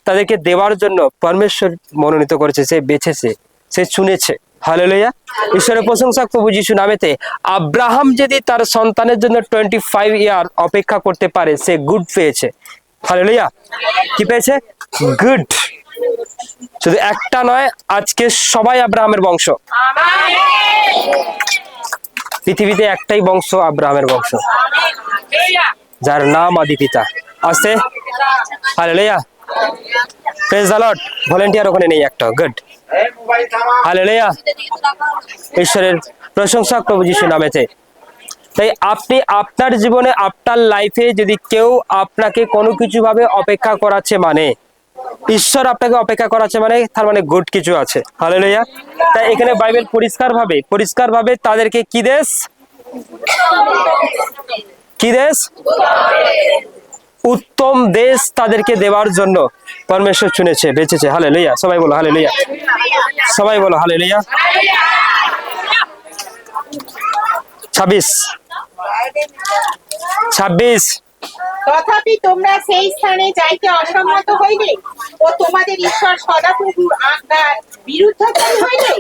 তাদেরকে দেওয়ার জন্য পরমেশ্বর মনোনীত করেছে, সে বেছেছে, সে চুনেছে। হালেলুয়া। ঈশ্বরের প্রশংসা প্রভু যিশু নামেতে। আব্রাহাম যদি তার সন্তানের জন্য 25 ইয়ার অপেক্ষা করতে পারে, সে গুড পেয়েছে। হালেলুয়া। কি পেয়েছে? গুড। শুধু একটা নয়, আজকে সবাই আব্রাহামের বংশ। পৃথিবীতে একটাই বংশ, আব্রাহামের বংশ, যার নাম আদি পিতা। আসতে hallelujah, praise the lord. Volunteer ওখানে নেই একটা, গুড। হালেলুয়া। ঈশ্বরের প্রশংসা প্রভু যিশুর নামেতে। তাই আপনি আপনার জীবনে, আপনার লাইফে যদি কেউ আপনাকে কোনো কিছু ভাবে অপেক্ষা করাচ্ছে, মানে ঈশ্বর আপনাকে অপেক্ষা করাচ্ছে, মানে তার মানে গুড কিছু আছে। হালেলুয়া। তাই এখানে বাইবেল পরিষ্কার ভাবে তাদেরকে কি দেশ, কি দেশ? উত্তম দেশ তাদেরকে দেওয়ার জন্য পরমেশ্বর চুনেছে, বেঁচেছে। হালেলুয়া। সবাই বলো হালেলুয়া, সবাই বলো হালেলুয়া। 26। তথাপি তোমরা সেই স্থানে যাইতে অসম্মত হইলে ও তোমাদের ঈশ্বর সদাপ্রভুর আজ্ঞার বিরুদ্ধচারী হইলে।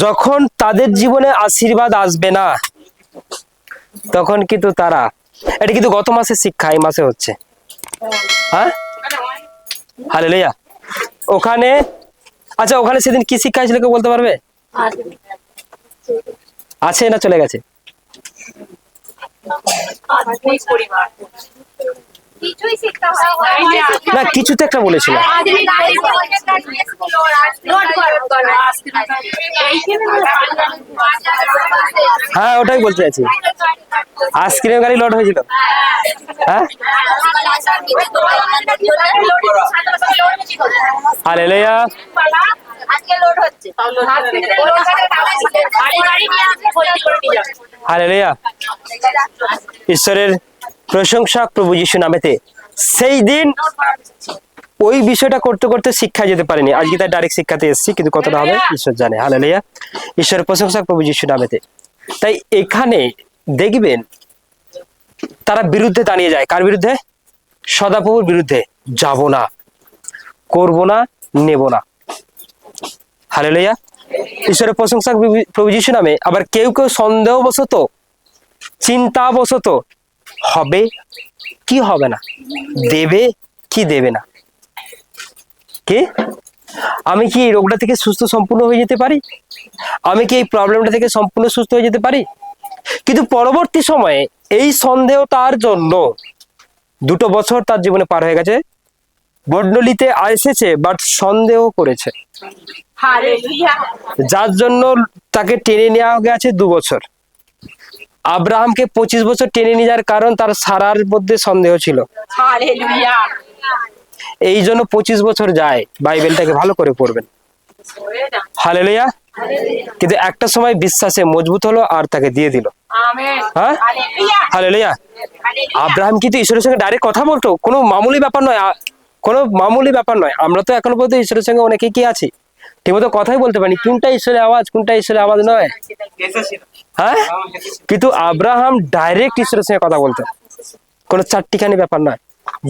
যখন তাদের জীবনে আশীর্বাদ আসবে না, তখন কিন্তু তারা, এটা কিন্তু গত মাসের শিক্ষা, এই মাসে হচ্ছে। হ্যাঁ, হালেলুয়া। ওখানে, আচ্ছা, ওখানে সেদিন কি শিক্ষা ছিল, কেউ বলতে পারবে? আছে না চলে গেছে? না, কিছু তো একটা বলেছিল। হ্যাঁ, ওটাই বলতে চাইছি। আইসক্রিম গাড়ি লোড হয়েছিল। হ্যাঁ, হালেলুয়া। হালেলুয়া। ঈশ্বরের প্রশংসা প্রভু যিশু নামেতে। সেই দিন ওই বিষয়টা করতে করতে শিক্ষা যেতে পারিনি, আজকে তার ডাইরেক্ট শিক্ষাতে এসেছি, কিন্তু কতটা হবে ঈশ্বর জানে। হালেলুয়া। ঈশ্বরের প্রশংসা প্রভু যিশু নামেতে। তাই এখানে দেখবেন তারা বিরুদ্ধে দাঁড়িয়ে যায়, কার বিরুদ্ধে? সদাপ্রভুর বিরুদ্ধে। যাব না, করব না, নেব না। হালেলুয়া। ঈশ্বরের প্রশংসা প্রভু যিশু নামে। আবার কেউ কেউ সন্দেহবশত, চিন্তাবশত, হবে কি হবে না, দেবে কি দেবে না, কে, আমি কি এই রোগটা থেকে সুস্থ সম্পূর্ণ হয়ে যেতে পারি, আমি কি এই প্রবলেমটা থেকে সম্পূর্ণ সুস্থ হয়ে যেতে পারি। কিন্তু পরবর্তী সময়ে এই সন্দেহ তার জন্য 2 বছর তার জীবনে পার হয়ে গেছে, বর্ণলিতে এসেছে, বাট সন্দেহ করেছে, যার জন্য তাকে টেনে নেওয়া গেছে 2 বছর। আব্রাহামকে 25 বছর টেনে নিয়ে যাওয়ার কারণ তার সারার মধ্যে সন্দেহ ছিল। এই জন্য 25 বছর যায়। বাইবেলটাকে ভালো করে পড়বেন। হালেলুয়া। কিন্তু একটা সময় বিশ্বাসে মজবুত হলো আর তাকে দিয়ে দিল। হ্যাঁ, হালেলুয়া। আব্রাহাম কিন্তু ঈশ্বরের সঙ্গে ডাইরেক্ট কথা বলতো, কোনো মামুলি ব্যাপার নয়, কোনো মামুলি ব্যাপার নয়। আমরা তো এখনো পর্যন্ত ঈশ্বরের সঙ্গে অনেকে কি আছি, ঠিকমতো কথাই বলতে পারি, কোনটা ঈশ্বরের আওয়াজ, কোনটা ঈশ্বরের আওয়াজ নয়। হ্যাঁ, কিন্তু আব্রাহাম ডাইরেক্ট ঈশ্বরের সঙ্গে কথা বলতেন, কোনো 4টিখানি ব্যাপার নয়,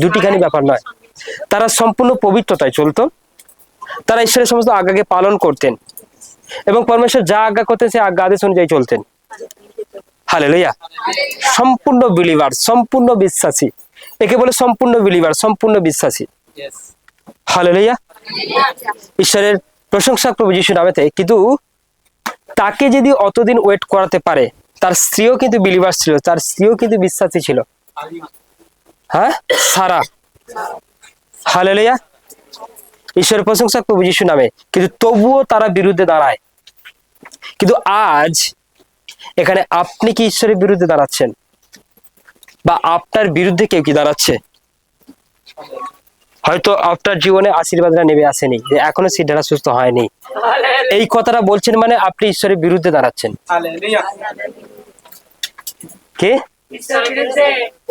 2টিখানি ব্যাপার নয়। তারা সম্পূর্ণ পবিত্রতায় চলতো, তারা ঈশ্বরের সমস্ত আজ্ঞাকে পালন করতেন এবং পরমেশ্বর যা আজ্ঞা করতেন সে আজ্ঞা আদেশ অনুযায়ী চলতেন। হালেলুয়া। সম্পূর্ণ বিলিভার, সম্পূর্ণ বিশ্বাসী, একে বলে সম্পূর্ণ বিলিভার, সম্পূর্ণ বিশ্বাসী। হালেলুয়া। ঈশ্বরের প্রশংসা প্রভু যিশু নামেতে। কিন্তু তাকে যদি অতদিন ওয়েট করাতে পারে, তার স্ত্রীও কিন্তু বিলিভার ছিল, তার স্ত্রীও কিন্তু বিশ্বাসী ছিল। হ্যাঁ, সারা। হালেলুয়া। ঈশ্বরের প্রশংসা প্রভু যিশু নামে, কিন্তু তবুও তারা বিরুদ্ধে দাঁড়ায়। কিন্তু আজ এখানে আপনি কি ঈশ্বরের বিরুদ্ধে দাঁড়াচ্ছেন, বা আপনার বিরুদ্ধে কেউ কি দাঁড়াচ্ছে? হয়তো আপনার জীবনে আশীর্বাদটা নেমে আসেনি, যে এখনো সিদ্ধারা সুস্থ হয়নি, এই কথাটা বলছেন মানে আপনি ঈশ্বরের বিরুদ্ধে দাঁড়াচ্ছেন। কে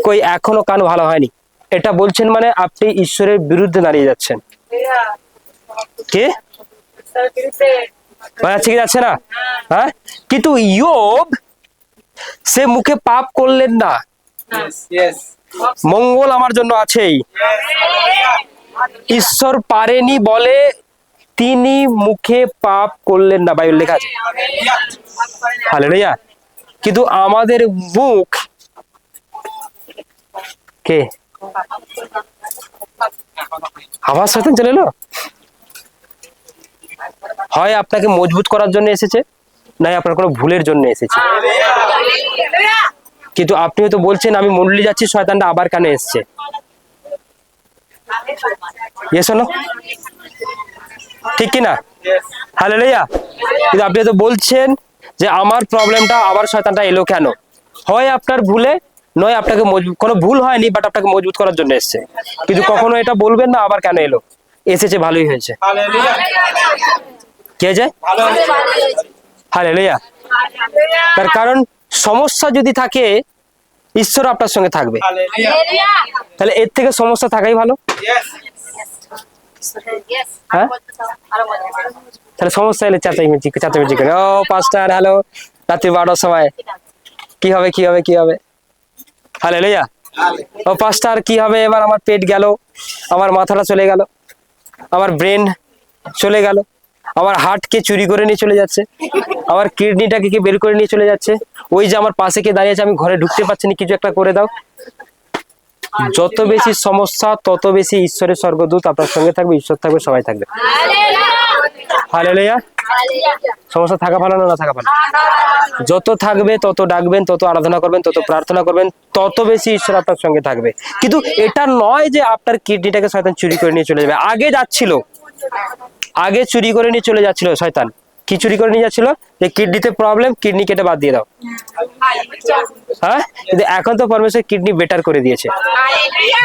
কই এখনো কান ভালো হয়নি, এটা বলছেন মানে আপনি ঈশ্বরের বিরুদ্ধে দাঁড়িয়ে যাচ্ছেন। কে বোঝাচ্ছে কি যাচ্ছে না? হ্যাঁ, কিন্তু ইয়োব সে মুখে পাপ করলেন না, মঙ্গল আমার জন্য আছেই, ঈশ্বর পারেনি বলে তিনি মুখে পাপ করলেন না, বাইবেল লেখা আছে। হালেলুয়া। কিন্তু আমাদের মুখ কে আবার শয়তান চলে এলো, হয় আপনাকে মজবুত করার জন্য এসেছে, নাই আপনার কোনো ভুলের জন্য এসেছে। কিন্তু আপনি হয়তো বলছেন আমি মন্ডলী যাচ্ছি, শয়তানটা আবার কানে এসছে। শোনো, ঠিক কিনা? হালেলুয়া। কিন্তু আপনি তো বলছেন যে আমার প্রবলেমটা আবার শয়তানটা এলো কেন? হয় আপনার ভুলে, নয় আপনাকে কোনো ভুল হয়নি, বাট আপনাকে মজবুত করার জন্য এসছে। কিন্তু কখনো এটা বলবেন না আবার কেন এলো, এসেছে ভালোই হয়েছে। কে যায়? হালেলুয়া। তার কারণ সমস্যা যদি থাকে, ঈশ্বর আপনার সঙ্গে থাকবে, তাহলে এর থেকে সমস্যা থাকাই ভালো। হ্যাঁ, তাহলে সমস্যা এলে চাচামেচি করে, ও পাঁচটার হ্যালো, রাত্রি 12টার সময় কি হবে কি হবে কি হবে। হালেলুয়া। ও পাঁচটার কি হবে, এবার আমার পেট গেল, আমার মাথাটা চলে গেল, আমার ব্রেন চলে গেল, আমার হার্টকে চুরি করে নিয়ে চলে যাচ্ছে, আমার কিডনিটাকে কে বের করে নিয়ে চলে যাচ্ছে, ওই যে আমার পাশে কে দাঁড়িয়ে আছে, আমি ঘরে ঢুকতে পারছি না, কিছু একটা করে দাও। যত বেশি সমস্যা তত বেশি ঈশ্বরের স্বর্গদূত আপনার সঙ্গে থাকবে, ঈশ্বর থাকবে, সবাই থাকবে। হালেলুয়া। সমস্যা থাকা ভালো না থাকা ভালো? যত থাকবে তত ডাকবেন, তত আরাধনা করবেন, তত প্রার্থনা করবেন, তত বেশি ঈশ্বর আপনার সঙ্গে থাকবে। কিন্তু এটা নয় যে আপনার কিডনিটাকে শয়তান চুরি করে নিয়ে চলে যাবে। আগে যাচ্ছিল, আগে চুরি করে নিয়ে চলে যাচ্ছিল শয়তান। কি চুরি করে নিয়ে যাচ্ছিল? যে কিডনিতে প্রবলেম, কিডনি কেটে বাদ দিয়ে দাও। হ্যাঁ, কিন্তু এখন তো পরমেশ্বর কিডনি বেটার করে দিয়েছে।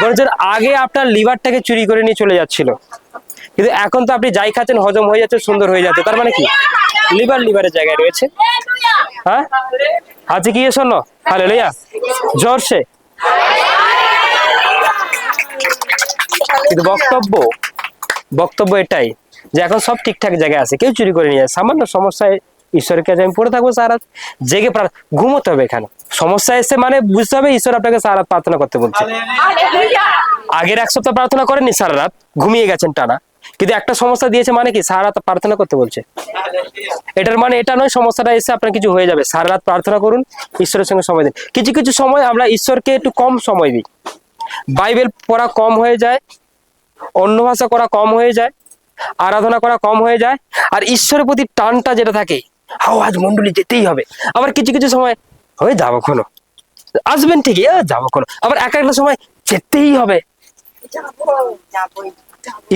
বলছেন আগে আপনার লিভারটাকে চুরি করে নিয়ে চলে যাচ্ছিল, কিন্তু এখন তো আপনি যাই খাচ্ছেন হজম হয়ে যাচ্ছে, সুন্দর হয়ে যাচ্ছে। তার মানে কি? লিভারের জায়গায় রয়েছে। হ্যাঁ, আছে কি শোনো? হালেলুয়া। জোরসে। কিন্তু বক্তব্য এটাই যে এখন সব ঠিকঠাক জায়গায় আছে, কেউ চুরি করে নিয়ে যায়। সামান্য সমস্যায় ঈশ্বরের কাছে আমি পড়ে থাকবো সারা রাত, জেগে ঘুমোতে হবে। এখানে সমস্যা এসে মানে বুঝতে হবে ঈশ্বর আপনাকে সারা রাত প্রার্থনা করতে বলছে। আগের এক সপ্তাহ প্রার্থনা করেননি, সারা রাত ঘুমিয়ে গেছেন টানা, কিন্তু একটা সমস্যা দিয়েছে মানে কি সারা রাত প্রার্থনা করতে বলছে। এটার মানে এটা নয় সমস্যাটা এসে আপনার কিছু হয়ে যাবে। সারা রাত প্রার্থনা করুন, ঈশ্বরের সঙ্গে সময় দিন। কিছু কিছু সময় আমরা ঈশ্বরকে একটু কম সময় দিই, বাইবেল পড়া কম হয়ে যায়, অন্য ভাষা করা কম হয়ে যায়, আরাধনা করা কম হয়ে যায়, আর ঈশ্বরের প্রতি টানটা যেটা থাকে, আজ মন্ডলী যেতেই হবে। আবার কিছু কিছু সময় হয়ে যাবো কোনো, আসবেন ঠিকই, যাবো কোনো, আবার এক একটা সময় যেতেই হবে।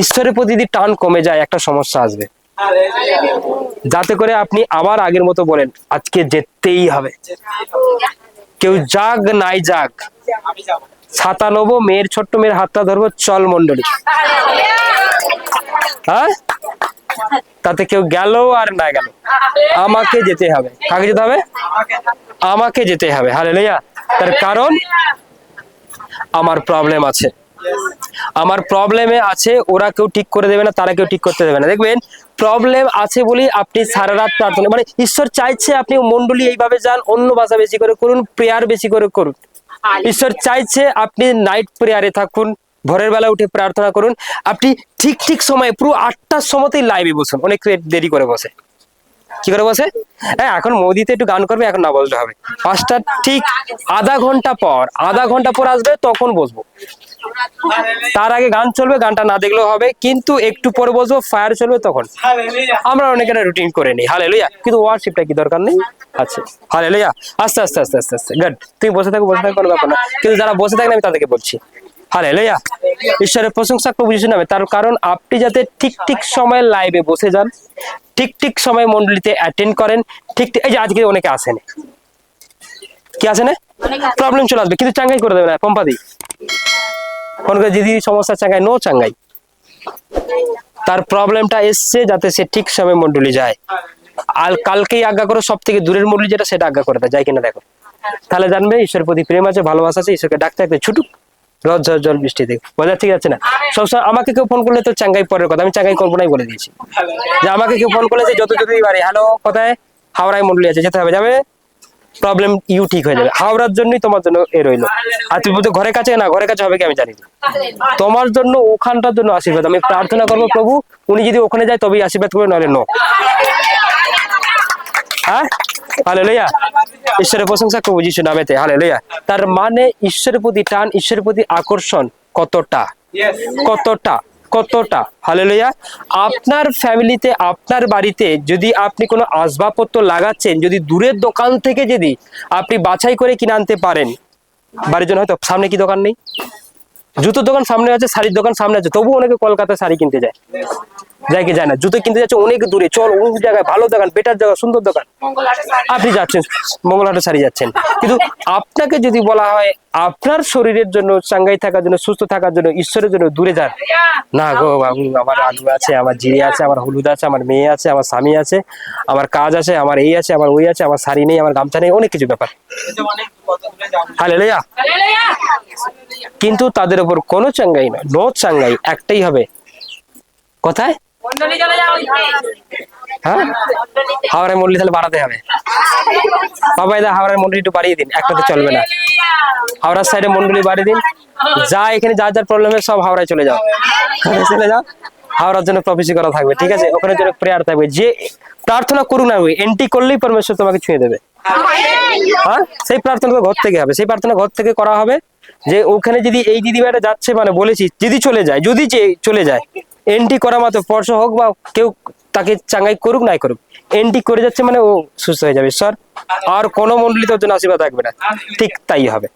ঈশ্বরের প্রতি যদি টান কমে যায়, একটা সমস্যা আসবে, যাতে করে আপনি আবার আগের মতো বলেন আজকে যেতেই হবে। কেউ যাক নাই যাক, ছাতা নেবো, ছোট্ট মেয়ের হাতটা ধরবো, চল মন্ডলী। হ্যাঁ, তাতে কেউ গেল আর না গেল, আমাকে যেতে হবে। কাকে যেতে হবে? আমাকে যেতে হবে। হালেলুয়া। তার কারণ আমার প্রবলেম আছে, আমার প্রবলেমে আছে, ওরা কেউ ঠিক করে দেবে না, তারা কেউ ঠিক করতে দেবে না। দেখবেন প্রবলেম আছে বলেই আপনি সারা রাত প্রার্থনা, মানে ঈশ্বর চাইছে আপনি মন্ডলী এইভাবে যান, অন্য ভাষা বেশি করে করুন, প্রেয়ার বেশি করে করুন। ঈশ্বর চাইছে আপনি নাইট প্রেয়ারে থাকুন, ভোরের বেলা উঠে প্রার্থনা করুন। আপনি ঠিক ঠিক সময় পুরো 8টার সময়তেই লাইভে বসুন, অনেক দেরি করে বসে। কি করে বসে? হ্যাঁ, এখন মোদিতে একটু গান করবে, এখন না বসলে হবে। 5টা ঠিক আধা ঘন্টা পর আসবে, তখন বসবো। তার আগে গান চলবে, গানটা না দেখলেও হবে, কিন্তু একটু পরে বসবো, ফায়ার চলবে তখন। আমরা অনেকের রুটিন করে নিই। হালেলুয়া। কিন্তু ওয়ার্শিপটা কি দরকার নেই? আচ্ছা, হালেলুয়া। আস্তে আস্তে আস্তে আস্তে আস্তে গুড। তুমি বসে থাকো কোনো ব্যাপার না, কিন্তু যারা বসে থাকেন আমি তাদেরকে বলছি হালেলুয়া। ঈশ্বরের প্রশংসা প্রভু যিশুর নামে। তার কারণ আপনি যাতে ঠিক ঠিক সময়ে লাইভে বসে যান, ঠিক ঠিক সময় মন্ডলীতে অ্যাটেন্ড করেন, ঠিক ঠিক, এই যে আজকে অনেকে আসেন, কি আসে না, প্রবলেম চলে আসবে কিন্তু চাঙ্গাই করে দেবে না পম্পাদি, ফোন করে দিদি সমস্যা চাঙ্গাই, নো চাঙ্গাই, তার প্রবলেমটা এসছে যাতে সে ঠিক সময় মন্ডলী যায়। আর কালকেই আজ্ঞা করো সব থেকে দূরের মন্ডলী যেটা, সেটা আজ্ঞা করে দেয়, যাই কিনা দেখো, তাহলে জানবে ঈশ্বরের প্রতি প্রেম আছে, ভালোবাসা আছে, ঈশ্বরকে ডাকতে ডাকতে ছুটুক রোজ ঝড় জল বৃষ্টি দেখে বোঝা ঠিক আছে না। সবসময় আমাকে কেউ ফোন করলে তো চাঙ্গাই পরের কথা, আমি চাঙ্গাই করবো নাই বলে দিয়েছি, যে আমাকে কেউ ফোন করলে যে যত যদি পারে, হ্যালো কোথায়, হাওড়ায় মন্ডলী আছে, যেতে হবে, যাবে, প্রবলেম ইউ ঠিক হয়ে যাবে। হাওড়ার জন্যই তোমার জন্য এ রইলো। আর তুমি বলছো ঘরের কাছে, না ঘরের কাছে হবে কি আমি জানি না, তোমার জন্য ওখানটার জন্য আশীর্বাদ আমি প্রার্থনা করবো, প্রভু উনি যদি ওখানে যায় তবেই আশীর্বাদ করবে, নাহলে নো। হ্যাঁ, হালেলুয়া, ঈশ্বরের প্রশংসা প্রভু যিশুর নামেতে, হালেলুয়া। তার মানে ঈশ্বরের প্রতি টান, ঈশ্বরের প্রতি আকর্ষণ কতটা, কতটা, কতটা, হালেলুয়া। আপনার ফ্যামিলিতে, আপনার বাড়িতে যদি আপনি কোনো আসবাবপত্র লাগাচ্ছেন, যদি দূরের দোকান থেকে যদি আপনি বাছাই করে কিনে আনতে পারেন, বাড়ির জন্য, হয়তো সামনে কি দোকান নেই, জুতোর দোকান সামনে আছে, শাড়ির দোকান সামনে আছে, তবু অনেকে কলকাতায় শাড়ি কিনতে যায়, যায় কি যায় না, জুতো কিনতে যাচ্ছে অনেক দূরে, চল অনেক জায়গায় ভালো দোকান, বেটার জায়গা, সুন্দর দোকান, আপনি যাচ্ছেন মঙ্গলহাটে শাড়ি যাচ্ছেন। কিন্তু আপনাকে যদি বলা হয় আপনার শরীরের জন্য, চাঙ্গাই থাকার জন্য, সুস্থ থাকার জন্য, ঈশ্বরের জন্য দূরে যান, না গো বাবু, আমার আলু আছে, আমার জিরে আছে, আমার হলুদ আছে, আমার মেয়ে আছে, আমার স্বামী আছে, আমার কাজ আছে, আমার এই আছে, আমার ওই আছে, আমার শাড়ি নেই, আমার গামছা নেই, অনেক কিছু ব্যাপার, হালেলুয়া। কিন্তু তাদের উপর কোনো চাঙ্গাই নয়, নো চাঙ্গাই, একটাই হবে, কোথায়, হ্যাঁ, হাওড়ায় মন্ডলী তাহলে বাড়াতে হবে, বাবা দা হাওড়ার মন্ডলী একটু বাড়িয়ে দিন, একটাতে চলবে না, হাওড়ার সাইডে মন্ডলী বাড়িয়ে দিন, যা এখানে যার যার প্রবলেম সব হাওড়ায় চলে যাও, চলে যাও, হাওড়ার জন্য প্রফেসি করা থাকবে, ঠিক আছে, ওখানে জন্য প্রেয়ার থাকবে, যে প্রার্থনা করুন না, ওই এন্ট্রি করলেই পরমেশ্বর তোমাকে ছুঁয়ে দেবে, হ্যাঁ, সেই প্রার্থনা ঘর থেকে হবে, সেই প্রার্থনা ঘর থেকে করা হবে, যে ওখানে যদি এই দিদিভাইটা যাচ্ছে, মানে বলেছি যদি চলে যায়, যদি যে চলে যায়, এন্ট্রি করা মাত্র স্পর্শ হোক বা কেউ তাকে চাঙ্গাই করুক নাই করুক, এন্ট্রি করে যাচ্ছে মানে ও সুস্থ হয়ে যাবে, ঈশ্বর আর কোনো মন্ডলী তোর জন্য আশীর্বাদ রাখবে না, ঠিক তাই হবে,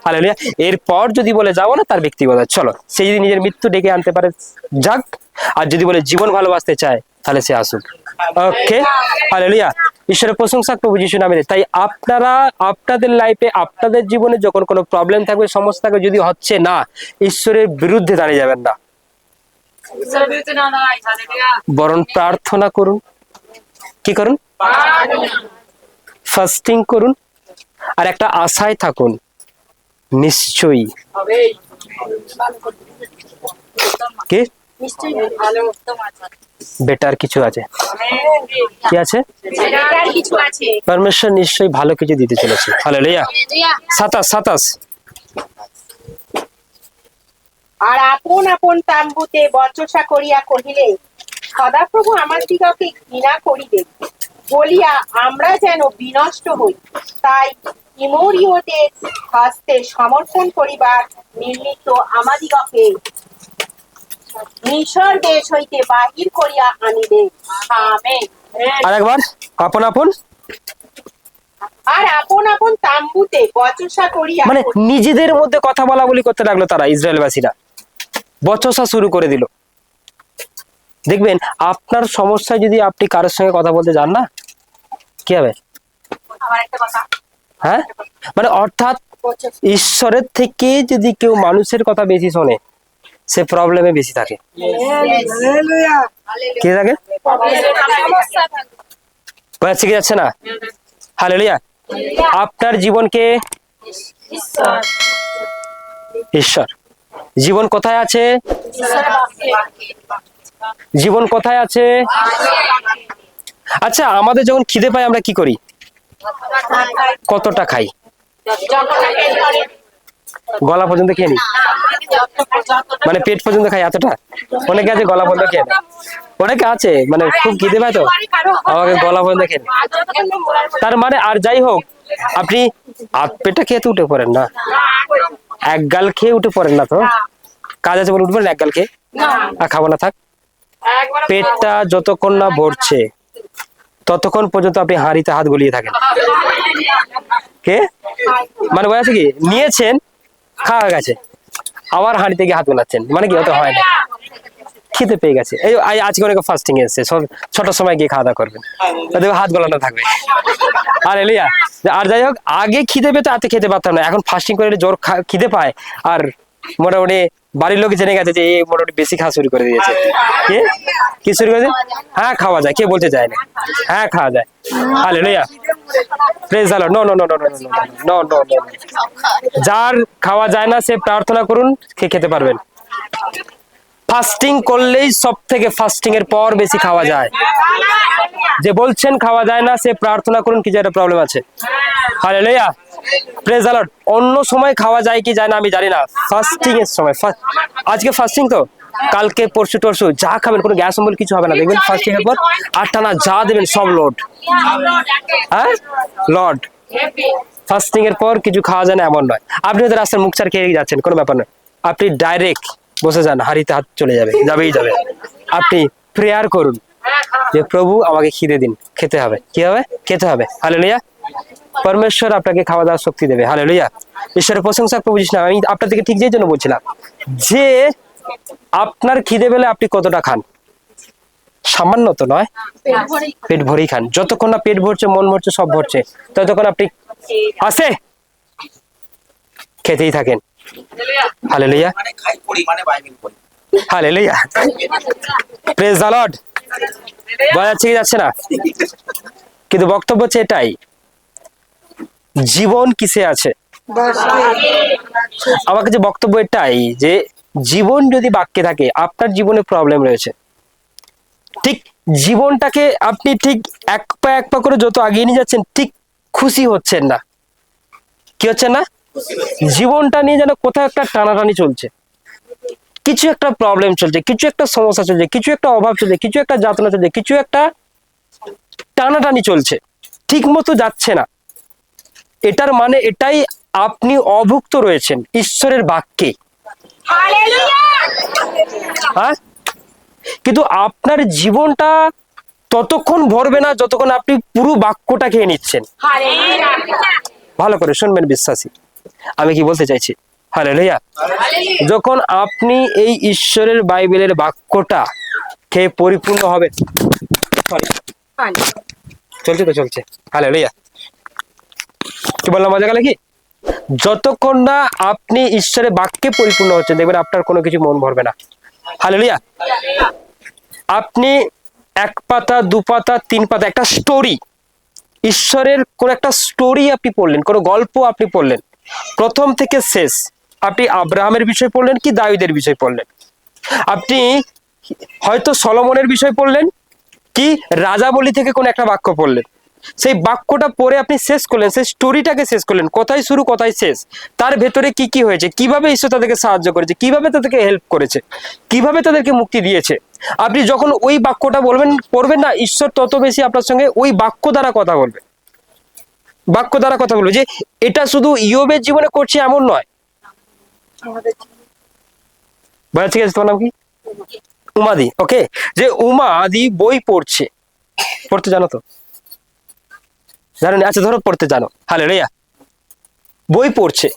হালেলুয়া। এরপর যদি বলে যাবো না, তার ব্যক্তিগত, চলো, সে যদি নিজের মৃত্যু ডেকে আনতে পারে যাক, আর যদি বলে জীবন ভালোবাসতে চায় তাহলে সে আসুক, ওকে, হালেলুয়া। ঈশ্বরের প্রশংসা প্রভু যিশুর নামে। তাই আপনারা আপনাদের লাইফে, আপনাদের জীবনে যখন কোনো প্রবলেম থাকবে, সমস্যা থাকবে, যদি হচ্ছে না, ঈশ্বরের বিরুদ্ধে দাঁড়িয়ে যাবেন না, বরং প্রার্থনা করুন, কি করুন, ফাস্টিং করুন, আর একটা আশায় থাকুন, নিশ্চয়ই কি বেটার কিছু আছে, কি আছে, পরমেশ্বর নিশ্চয়ই ভালো কিছু দিতে চলেছে, হালেলুয়া। 27 আর আপন আপন তাম্বুতে বচসা করিয়া কহিলে, সদাপ্রভু আমার দিগকে ঘৃণা করিবে বলিয়া আমরা যেন বিনষ্ট হই, তাই ইমোরীয়দের হস্তে সমর্পণ করিবার নিমিত্ত আমাদিগকে মিশর দেশ হইতে বাহির করিয়া আনিবে, আমেন। আরেকবার, আপন আপন, আর আপন আপন তাম্বুতে বচসা করিয়া, মানে নিজেদের মধ্যে কথা বলা বলি করতে লাগলো তারা, ইসরায়েলবাসীরা বচসা শুরু করে দিল। দেখবেন আপনার সমস্যায় যদি আপনি কারোর সঙ্গে কথা বলতে যান না, কি হবে, হ্যাঁ, মানে অর্থাৎ ঈশ্বরের থেকে যদি কেউ মানুষের কথা বেশি শোনে, সে প্রবলেমে বেশি থাকে, কি থাকে, শিখে যাচ্ছে না, হালেলুয়া। আপনার জীবনকে ঈশ্বর, জীবন কোথায় আছে, জীবন কোথায় আছে, আচ্ছা আমাদের যখন খিদে পাই আমরা কি করি, কতটা খাই, গলা পর্যন্ত খেয়ে নি, মানে পেট পর্যন্ত খাই এতটা, অনেকে আছে গলা পর্যন্ত খেয়ে নেয়, অনেকে আছে মানে খুব খিদে পায় তো আমাকে গলা পর্যন্ত খেয়ে নেয়। তার মানে আর যাই হোক, আপনি আধ পেটা খেয়ে তো উঠে পড়েন না, এক গাল খেয়ে উঠে পড়েন না, তো কাজ আছে বলে উঠবেন এক গাল খেয়ে, আর খাবো না থাক, পেটটা যতক্ষণ না ভরছে ততক্ষণ পর্যন্ত আপনি হাঁড়িতে হাত গলিয়ে থাকেন, কে মানে বলে আছে কি, নিয়েছেন খাওয়া গেছে, আবার হাঁড়ি থেকে হাত গোলাচ্ছেন, মানে কি হতে হয় না, খিদে পেয়ে গেছে। এই আজকে অনেকে ফাস্টিং এসছে, ছটার সময় গিয়ে খাওয়া দাওয়া করবেন, দেখবে হাত গোলানো থাকবে। আর এলিয়া, আর যাই হোক, আগে খিদে পেতে হাতে খেতে পারতাম না, এখন ফাস্টিং করে জোর খিদে পায়, আর মোটামুটি বাড়ির লোক জেনে গেছে যে এই মোটামুটি বেশি খাওয়া শুরু করে দিয়েছে। কি শুরু করেছে? হ্যাঁ খাওয়া যায়, কে বলতে যায় না, হ্যাঁ খাওয়া যায়। Hallelujah, praise the lord. No no no no no no no no, যার খাওয়া যায় না সে প্রার্থনা করুন, খেতে পারবেন। ফাস্টিং করলেই সব থেকে ফাস্টিং এর পর বেশি খাওয়া যায়। যে বলছেন খাওয়া যায় না সে প্রার্থনা করুন, কি যে একটা প্রবলেম আছে। Hallelujah, praise the lord. অন্য সময় খাওয়া যায় কি যায় না আমি জানি না, ফাস্টিং এর সময়, আজকে ফাস্টিং তো, কালকে পরশু টরশু যা খাবেন কোনো গ্যাস অম্বল কিছু হবে না, দেখবেন ফাস্টিং এর পর আটটানা যা দেবেন সব লোড। হ্যাঁ লর্ড, ফাস্টিং এর পর কিছু খাওয়া যায় না এমন নয়। আপনি হয়তো রাস্তার মুখ চার খেয়ে যাচ্ছেন, কোনো ব্যাপার নয়, আপনি ডাইরেক্ট বসে যান, হাড়িতে হাত চলে যাবে, যাবেই যাবে। আপনি প্রেয়ার করুন যে প্রভু আমাকে খিদে দিন, খেতে হবে, কি হবে, খেতে হবে। হালেলুয়া, পরমেশ্বর আপনাকে খাওয়া দাওয়ার শক্তি দেবে। হালেলুয়া, ঈশ্বরের প্রশংসা প্রভু যিশু। আমি আপনাদেরকে ঠিক যেই জন্য বলছিলাম যে আপনার খিদে পেলে আপনি কতটা খান, সামান্য তো নয়, পেট ভরেই খান। যতক্ষণ না পেট ভরছে, মন ভরছে, সব ভরছে, ততক্ষণ আপনি আসে খেতেই থাকেন। Hallelujah, hallelujah, praise the lord. বোঝা যাচ্ছে কি যাচ্ছে না? কিন্তু বক্তব্য হচ্ছে এটাই, জীবন কিসে আছে? আমার কাছে বক্তব্য এটাই যে জীবন যদি বাক্যে থাকে, আপনার জীবনে প্রবলেম রয়েছে। ঠিক জীবনটাকে আপনি ঠিক এক পা করে যত আগিয়ে নিয়ে যাচ্ছেন, ঠিক খুশি হচ্ছেন না। কি হচ্ছেন না? জীবনটা নিয়ে যেন কোথাও একটা টানাটানি চলছে, কিছু একটা প্রবলেম চলছে, কিছু একটা সমস্যা চলছে, কিছু একটা অভাব চলছে, কিছু একটা যাতনা চলছে, কিছু একটা টানাটানি চলছে, ঠিক মতো যাচ্ছে না। এটার মানে এটাই, আপনি অভুক্ত রয়েছেন ঈশ্বরের বাক্যে। হ্যাঁ, কিন্তু আপনার জীবনটা ততক্ষণ ভরবে না যতক্ষণ আপনি পুরো বাক্যটা খেয়ে নিচ্ছেন। ভালো করে শুনবেন বিশ্বাসী, আমি কি বলতে চাইছি। হালেলুয়া, যখন আপনি এই ঈশ্বরের বাইবেলের বাক্যটা খেয়ে পরিপূর্ণ হবে, চলছে তো চলছে। হালেলুয়া, কি বললাম মজা গেল কি? যতক্ষণ না আপনি ঈশ্বরের বাক্যে পরিপূর্ণ হচ্ছেন, দেখবেন আপনার কোনো কিছু মন ভরবে না। হালেলুয়া, আপনি এক পাতা, দু পাতা, তিন পাতা, একটা স্টোরি, ঈশ্বরের কোন একটা স্টোরি আপনি পড়লেন, কোন গল্প আপনি পড়লেন, প্রথম থেকে শেষ। আপনি আব্রাহামের বিষয় পড়লেন কি দাউদের বিষয় পড়লেন, আপনি হয়তো সলোমনের বিষয় পড়লেন কি রাজাবলী থেকে কোন একটা বাক্য পড়লেন, সেই বাক্যটা পড়ে আপনি শেষ করলেন, সেই স্টোরিটাকে শেষ করলেন, কোথায় শুরু কোথায় শেষ, তার ভেতরে কি কি হয়েছে, কিভাবে ঈশ্বর তাদেরকে সাহায্য করেছে, কিভাবে তাদেরকে হেল্প করেছে, কিভাবে তাদেরকে মুক্তি দিয়েছে। আপনি যখন ওই বাক্যটা বলবেন, পড়বেন না, ঈশ্বর তত বেশি আপনার সঙ্গে ওই বাক্য দ্বারা কথা বলবে, বাক্য দ্বারা কথা বলবে। যে এটা শুধু ইয়োবের জীবনে করছে এমন নয়। ঠিক আছে, তোমার নাম কি? উমাদি। ওকে, যে উমাদি বই পড়তে জানো তো? জানো না? আচ্ছা ধরো পড়তে জানো। হালেলুয়া, বই পড়ছে,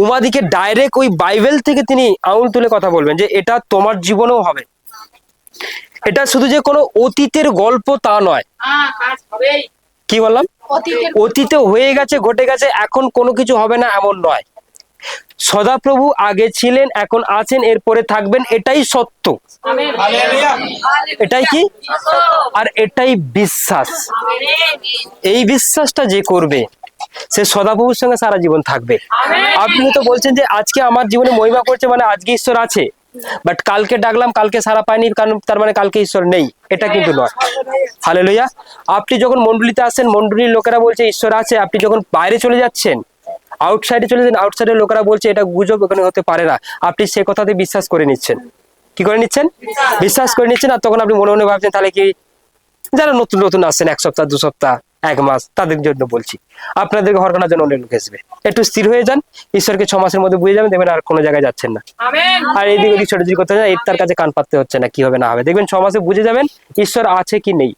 উমাদিকে ডাইরেক্ট ওই বাইবেল থেকে তিনি আঙুল তুলে কথা বলবেন যে এটা তোমার জীবনেও হবে। এটা শুধু যে কোনো অতীতের গল্প তা নয়। কি বললাম? অতীতে হয়ে গেছে, ঘটে গেছে, এখন কোনো কিছু হবে না এমন নয়। সদাপ্রভু আগে ছিলেন, এখন আছেন, এরপরে থাকবেন, এটাই সত্য। এটাই কি? আর এটাই বিশ্বাস। এই বিশ্বাসটা যে করবে সে সদাপ্রভুর সঙ্গে সারা জীবন থাকবে। আপনি তো বলছেন যে আজকে আমার জীবনে মহিমা করছে মানে আজকে ঈশ্বর আছে, বাট কালকে ডাকলাম কালকে সারা পাইনি, কারণ তার মানে কালকে ঈশ্বর নেই, এটা কিন্তু নয়। হালেলুয়া, আপনি যখন মন্ডলীতে আসেন, মন্ডলীর লোকেরা বলছে ঈশ্বর আছে, আপনি যখন বাইরে চলে যাচ্ছেন, আউটসাইডে চলে যান, আউটসাইডের লোকেরা বলছে এটা গুজব, ওখানে হতে পারে না, আপনি সে কথাতে বিশ্বাস করে নিচ্ছেন। কি করে নিচ্ছেন? বিশ্বাস করে নিচ্ছেন। আর তখন আপনি মনে মনে ভাবছেন তাহলে কি, যারা নতুন নতুন আসছেন, 1 সপ্তাহ 2 সপ্তাহ 1 মাস, তাদের জন্য বলছি, আপনাদেরকে হরকানোর জন্য অনেক লোক আসবে। একটু স্থির হয়ে যান, ঈশ্বরকে 6 মাসের মধ্যে বুঝে যাবেন, দেখবেন আর কোনো জায়গায় যাচ্ছেন না। আর এইদিকে ওদিক ছোটাছুটি করতে হয়, তার কাছে কান পাততে হচ্ছে না, কি হবে না হবে, দেখবেন 6 মাসে বুঝে যাবেন ঈশ্বর আছে কি নেই।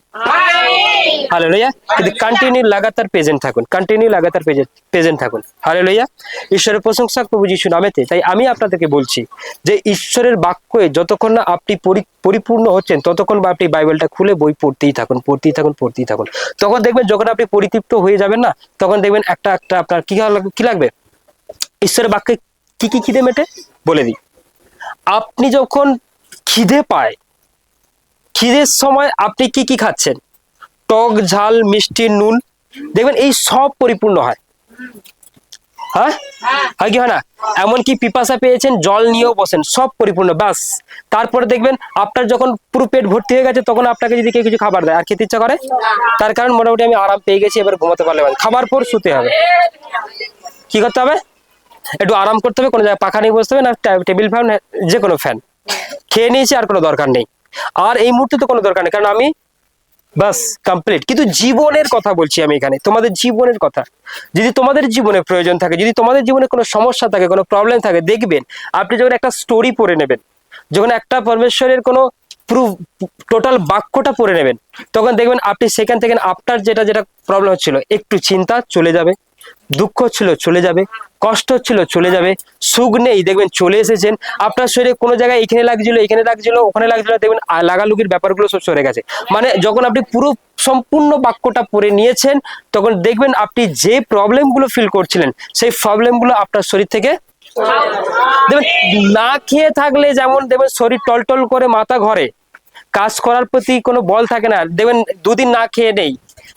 হালেলুয়া। কিন্তু কন্টিনিউ লাগাতার প্রেজেন্ট থাকুন, কন্টিনিউ লাগাতার প্রেজেন্ট থাকুন। হালেলুয়া। ঈশ্বরের প্রশংসা প্রভু যিশু নামেতে। তাই আমি আপনাদেরকে বলছি যে ঈশ্বরের বাক্যে যতক্ষণ না আপনি পরিপূর্ণ হচ্ছেন ততক্ষণ বা আপনি বাইবেলটা খুলে বই পড়তেই থাকুন, পড়তেই থাকুন, পড়তেই থাকুন। তখন দেখবেন যখন আপনি পরিতৃপ্ত হয়ে যাবেন না, তখন দেখবেন একটা একটা আপনার কি লাগবে, ঈশ্বরের বাক্যে কি কি খিদে মেটে বলে দিই। আপনি যখন খিদে পায়, খিদের সময় আপনি কি কি খাচ্ছেন, টক ঝাল মিষ্টি নুন, দেখবেন এই সব পরিপূর্ণ হয়। হ্যাঁ, হয় কি হয় না? এমনকি পিপাসা পেয়েছেন, জল নিয়েও বসেন, সব পরিপূর্ণ, বাস। তারপরে দেখবেন আপনার যখন পুরো পেট ভর্তি হয়ে গেছে, তখন আপনাকে যদি কেউ কিছু খাবার দেয় আর খেতে ইচ্ছা করে? তার কারণ মোটামুটি আমি আরাম পেয়ে গেছি, এবার ঘুমাতে পারলে খাবার পর শুতে হবে। কি করতে হবে? একটু আরাম করতে হবে, কোনো জায়গায় পাখা নিয়ে বসতে হবে, না টেবিল ফ্যান, যে কোনো ফ্যান খেয়ে নিয়েছি, আর কোনো দরকার নেই। আর এই মুহূর্তে তো কোনো দরকার নেই, কারণ আমি বাস কমপ্লিট। কিন্তু জীবনের কথা বলছি আমি এখানে, তোমাদের জীবনের কথা। যদি তোমাদের জীবনে প্রয়োজন থাকে, যদি তোমাদের জীবনে কোনো সমস্যা থাকে, কোনো প্রবলেম থাকে, দেখবেন আপনি যখন একটা স্টোরি পড়ে নেবেন, যখন একটা পরমেশ্বরের কোনো পুরো টোটাল বাক্যটা পড়ে নেবেন, তখন দেখবেন আপনি সেখান থেকে আপনার যেটা যেটা প্রবলেম হচ্ছিল, একটু চিন্তা চলে যাবে, দুঃখ ছিল চলে যাবে, কষ্ট ছিল চলে যাবে, সুখ নেই দেখবেন চলে এসেছেন। আপনার শরীরে কোনো জায়গায় এখানে লাগছিল, এখানে লাগছিল, ওখানে লাগছিল, দেখবেন লাগালুগির ব্যাপারগুলো সব সরে গেছে। মানে যখন আপনি পুরো সম্পূর্ণ বাক্যটা পড়ে নিয়েছেন, তখন দেখবেন আপনি যে প্রবলেমগুলো ফিল করছিলেন, সেই প্রবলেমগুলো আপনার শরীর থেকে দেখবেন। না খেয়ে থাকলে যেমন দেখবেন শরীর টলটল করে, মাথা ঘরে, কাজ করার প্রতি কোনো বল থাকে না। দেখবেন দুদিন না খেয়ে নেই,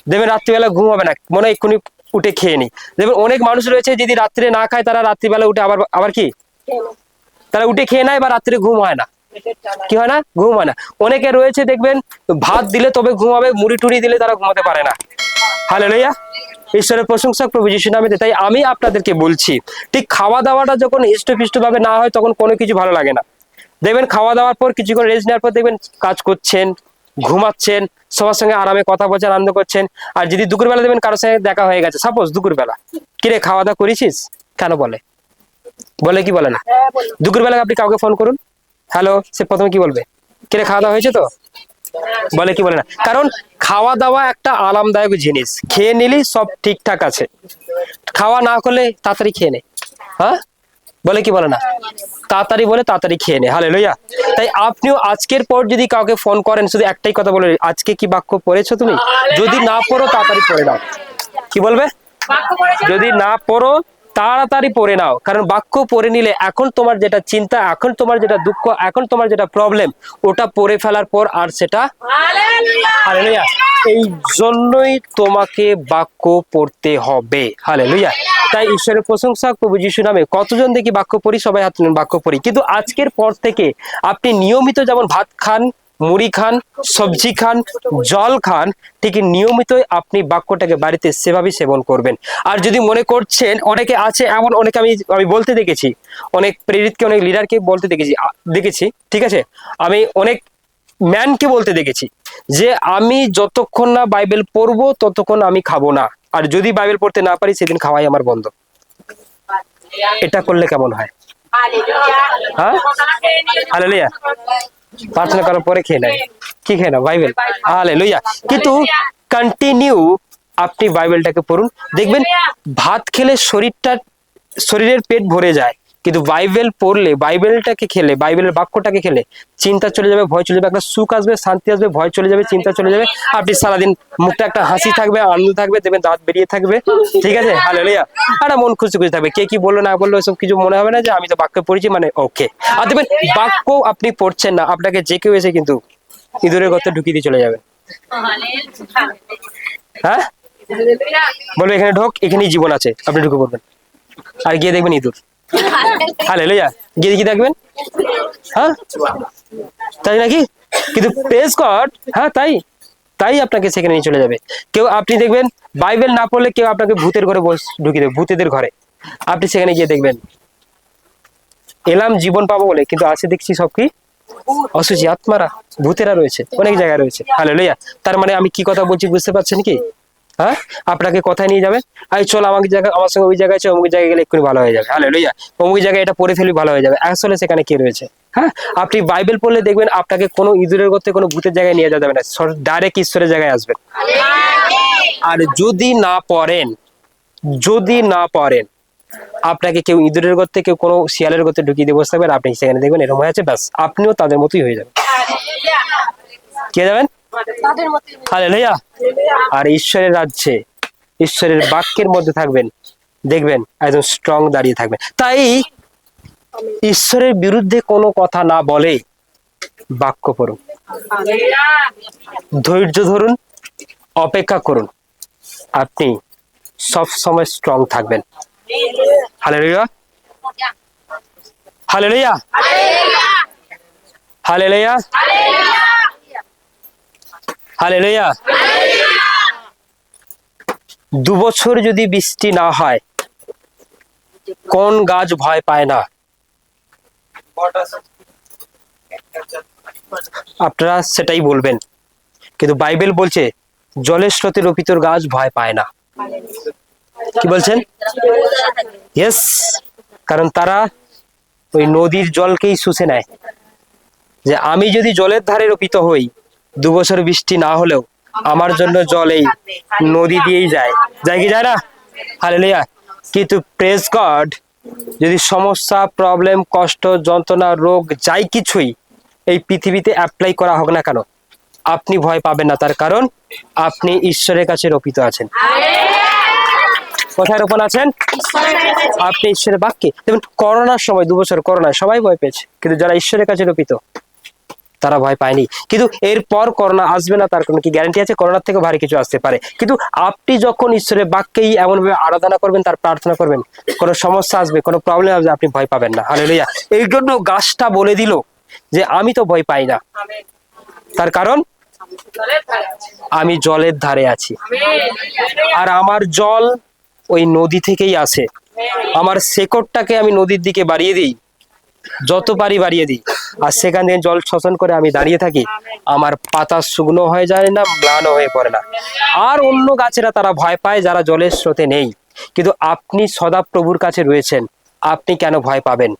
দেখবেন রাত্রিবেলা ঘুম হবে না, মনে হয় এক্ষুনি উঠে খেয়ে নি। দেখবেন অনেক মানুষ রয়েছে যদি রাত্রে না খায়, তারা রাত্রিবেলা উঠে আবার আবার কি, তারা উঠে খেয়ে নেয়, বা রাত্রে ঘুম হয় না। কি হয় না? ঘুম হয় না। অনেকে রয়েছে দেখবেন ভাত দিলে তবে ঘুমাবে, মুড়ি টুড়ি দিলে তারা ঘুমাতে পারে না। হালেলুয়া। ঈশ্বরের প্রশংসা প্রভু যিশু নামেতে। তাই আমি আপনাদেরকে বলছি, ঠিক খাওয়া দাওয়াটা যখন হৃষ্টপুষ্ট ভাবে না হয়, তখন কোনো কিছু ভালো লাগে না। দেখবেন খাওয়া দাওয়ার পর কিছুক্ষণ রেস্ট নেওয়ার পর দেখবেন কাজ করছেন, ঘুমাচ্ছেন, সবার সঙ্গে আরামে কথা বলছেন, আনন্দ করছেন। আর যদি দুপুরবেলা দেখবেন কারোর সঙ্গে দেখা হয়ে গেছে, সাপোজ দুপুরবেলা, কিরে খাওয়া দাওয়া করেছিস, কেন বলে, বলে কি বলে না? দুপুরবেলা আপনি কাউকে ফোন করুন, হ্যালো, সে প্রথমে কি বলবে, কিরে খাওয়া দাওয়া হয়েছে তো, বলে কি বলে না? কারণ খাওয়া দাওয়া একটা আরামদায়ক জিনিস, খেয়ে নিলি সব ঠিকঠাক আছে। খাওয়া না করলে তাড়াতাড়ি খেয়ে নে, হ্যাঁ, বলে কি বলে না? তাড়াতাড়ি বলে তাড়াতাড়ি খেয়ে নে। হালেলুয়া। তাই আপনিও আজকের পর যদি কাউকে ফোন করেন, শুধু একটাই কথা বলে, আজকে কি বাক্য পড়েছো তুমি? যদি না পড়ো তাড়াতাড়ি পড়ে নাও। কি বলবে? যদি না পড়ো তাড়াতাড়ি পড়ে নাও, কারণ বাক্য পড়ে নিলে এখন তোমার যেটা চিন্তা, এখন তোমার যেটা দুঃখ, এখন তোমার যেটা প্রবলেম, ওটা পড়ে ফেলার পর আর সেটা, হালেলুয়া, এই জন্যই তোমাকে বাক্য পড়তে হবে। হালেলুয়া। তাই ঈশ্বরের প্রশংসা প্রভু যিশু নামে। কতজন দেখি বাক্য পড়ি, সবাই হাত তুলুন, বাক্য পড়ি। কিন্তু আজকের পর থেকে আপনি নিয়মিত যেমন ভাত খান, মুড়ি খান, সবজি খান, জল খান, ঠিক নিয়মিতই আপনি বাক্যটাকে বাড়িতে সেভাবেই সেবন করবেন। আর যদি মনে করছেন, অনেকে আছে এমন, অনেকে আমি বলতে দেখেছি, অনেক প্রেরিতকে, অনেক লিডারকে বলতে দেখেছি, ঠিক আছে, আমি অনেক ম্যানকে বলতে দেখেছি যে আমি যতক্ষণ না বাইবেল পড়বো ততক্ষণ আমি খাবো না, আর যদি বাইবেল পড়তে না পারি সেদিন খাওয়াই আমার বন্ধ। এটা করলে কেমন হয়? হ্যাঁ, হালেলুয়া। প্রার্থনা করার পরে খেয়ে নেয়, কি খেয়ে নাও? বাইবেল। হালেলুয়া। কিন্তু কন্টিনিউ আপনি বাইবেলটাকে পড়ুন, দেখবেন ভাত খেলে শরীরের পেট ভরে যায়, কিন্তু বাইবেল পড়লে, বাইবেলটাকে খেলে, বাইবেলের বাক্যটাকে খেলে চিন্তা চলে যাবে, ভয় চলে যাবে, একটা সুখ আসবে, শান্তি আসবে, ভয় চলে যাবে, চিন্তা চলে যাবে। আপনি সারাদিন মুখটা একটা হাসি থাকবে, আনন্দ থাকবে, দেখবেন দাঁত বেরিয়ে থাকবে, ঠিক আছে, হালেলুয়া। একটা মন খুশি খুশি থাকবে, কে কি বললো না বললো এসব কিছু মনে হবে না, যে আমি তো বাক্য পড়েছি মানে ওকে। আর দেখবেন বাক্য আপনি পড়ছেন না, আপনাকে যে কেউ এসে কিন্তু ইঁদুরের গর্তে ঢুকিয়ে দিয়ে চলে যাবে। হ্যাঁ, বলবে এখানে ঢোক, এখানেই জীবন আছে, আপনি ঢুকে পড়বেন, আর গিয়ে দেখবেন ইঁদুর। হালেলুয়া। গিয়ে কি দেখবেন? হ্যাঁ, তাই নাকি? কিন্তু প্রেজ গড, হ্যাঁ, তাই আপনাকে সেখানে নিয়ে চলে যাবে। কেউ আপনি দেখবেন বাইবেল না পড়লে কেউ আপনাকে ভূতের ঘরে ঢুকিয়ে দেবে, ভূতেদের ঘরে। আপনি সেখানে গিয়ে দেখবেন এলাম জীবন পাবো বলে, কিন্তু আছে দেখছি সব কি অসুচি আত্মারা, ভূতেরা রয়েছে, অনেক জায়গায় রয়েছে। হালেলুয়া। তার মানে আমি কি কথা বলছি বুঝতে পারছেন কি? হ্যাঁ, আপনাকে কোথায় নিয়ে যাবে, এই চল আমাকে জায়গায়, আমার সঙ্গে ওই জায়গায় আছে, অমুক জায়গায় গেলে এক্ষুনি ভালো হয়ে যাবে। হালেলুয়া। অমুক জায়গায় এটা পড়ে ফেলি ভালো হয়ে যাবে, আসলে সেখানে কি রয়েছে? হ্যাঁ, আপনি বাইবেল পড়লে দেখবেন আপনাকে কোনো ইঁদুরের গর্তে কোনো ভূতের জায়গায় নিয়ে যাওয়া যাবে না, ডাইরেক্ট ঈশ্বরের জায়গায় আসবেন। আর যদি না পড়েন আপনাকে কেউ ইঁদুরের গর্তে, কেউ কোনো শিয়ালের গর্তে ঢুকিয়ে দিয়ে বসে থাকবেন, আপনি সেখানে দেখবেন এরকম হয়ে আছে, ব্যাস আপনিও তাদের মতোই হয়ে যাবেন। কে যাবেন? হালেলুয়া। আর ঈশ্বরের রাজ্যে, ঈশ্বরের বাক্যের মধ্যে থাকবেন, দেখবেন একদম স্ট্রং দাঁড়িয়ে থাকবেন। তাই ঈশ্বরের বিরুদ্ধে কোনো কথা না বলে বাক্য পড়ুন, ধৈর্য ধরুন, অপেক্ষা করুন, আপনি সব সময় স্ট্রং থাকবেন। Hallelujah, hallelujah, hallelujah, hallelujah. 2 বছর যদি বৃষ্টি না হয় কোন গাছ ভয় পায় না? আপনারা সেটাই বলবেন, কিন্তু বাইবেল বলছে জলের স্রোতে রোপিত গাছ ভয় পায় না। কি বলছেন? ইয়েস, কারণ তারা ওই নদীর জলকেই শুষে নেয়। যে আমি যদি জলের ধারে রোপিত হই, 2 বছর বৃষ্টি না হলেও আমার জন্য জল এই নদী দিয়েই যায়, যায় কি যায় না? হালেলুয়া। কিন্তু প্রেজ গড, যদি সমস্যা, প্রবলেম, কষ্ট, যন্ত্রণা, রোগ যাই কিছুই এই পৃথিবীতে অ্যাপ্লাই করা হোক না কেন, আপনি ভয় পাবেন না, তার কারণ আপনি ঈশ্বরের কাছে রোপিত আছেন। কোথায় রোপণ আছেন? আপনি ঈশ্বরের বাক্যে। যেমন করোনার সময় 2 বছর করোনায় সবাই ভয় পেয়েছে, কিন্তু যারা ঈশ্বরের কাছে রোপিত তারা ভয় পায়নি। কিন্তু এরপর করোনা আসবে না তার কোনো কি গ্যারান্টি আছে? করোনার থেকে ভারী কিছু আসতে পারে, কিন্তু আপনি যখন ঈশ্বরের বাক্যেই এমনভাবে আরাধনা করবেন, তার প্রার্থনা করবেন, কোনো সমস্যা আসবে, কোনো প্রবলেম আসবে, আপনি ভয় পাবেন না। হালেলুয়া। এই জন্য গাছটা বলে দিল যে আমি তো ভয় পাই না, তার কারণ আমি জলের ধারে আছি, আর আমার জল ওই নদী থেকেই আসে। আমার শেকড়টাকে আমি নদীর দিকে বাড়িয়ে দিই, যত পারি বাড়িয়ে দিই, আর সেখান থেকে জল শোষণ করে আমি দাঁড়িয়ে থাকি, আমার পাতা শুকনো হয়ে যায় না, ম্লান হয়ে পড়ে না। আর অন্য গাছেরা তারা ভয় পায় যারা জলের স্রোতে নেই, কিন্তু আপনি সদা প্রভুর কাছে রয়েছেন, আপনি কেন ভয় পাবেন?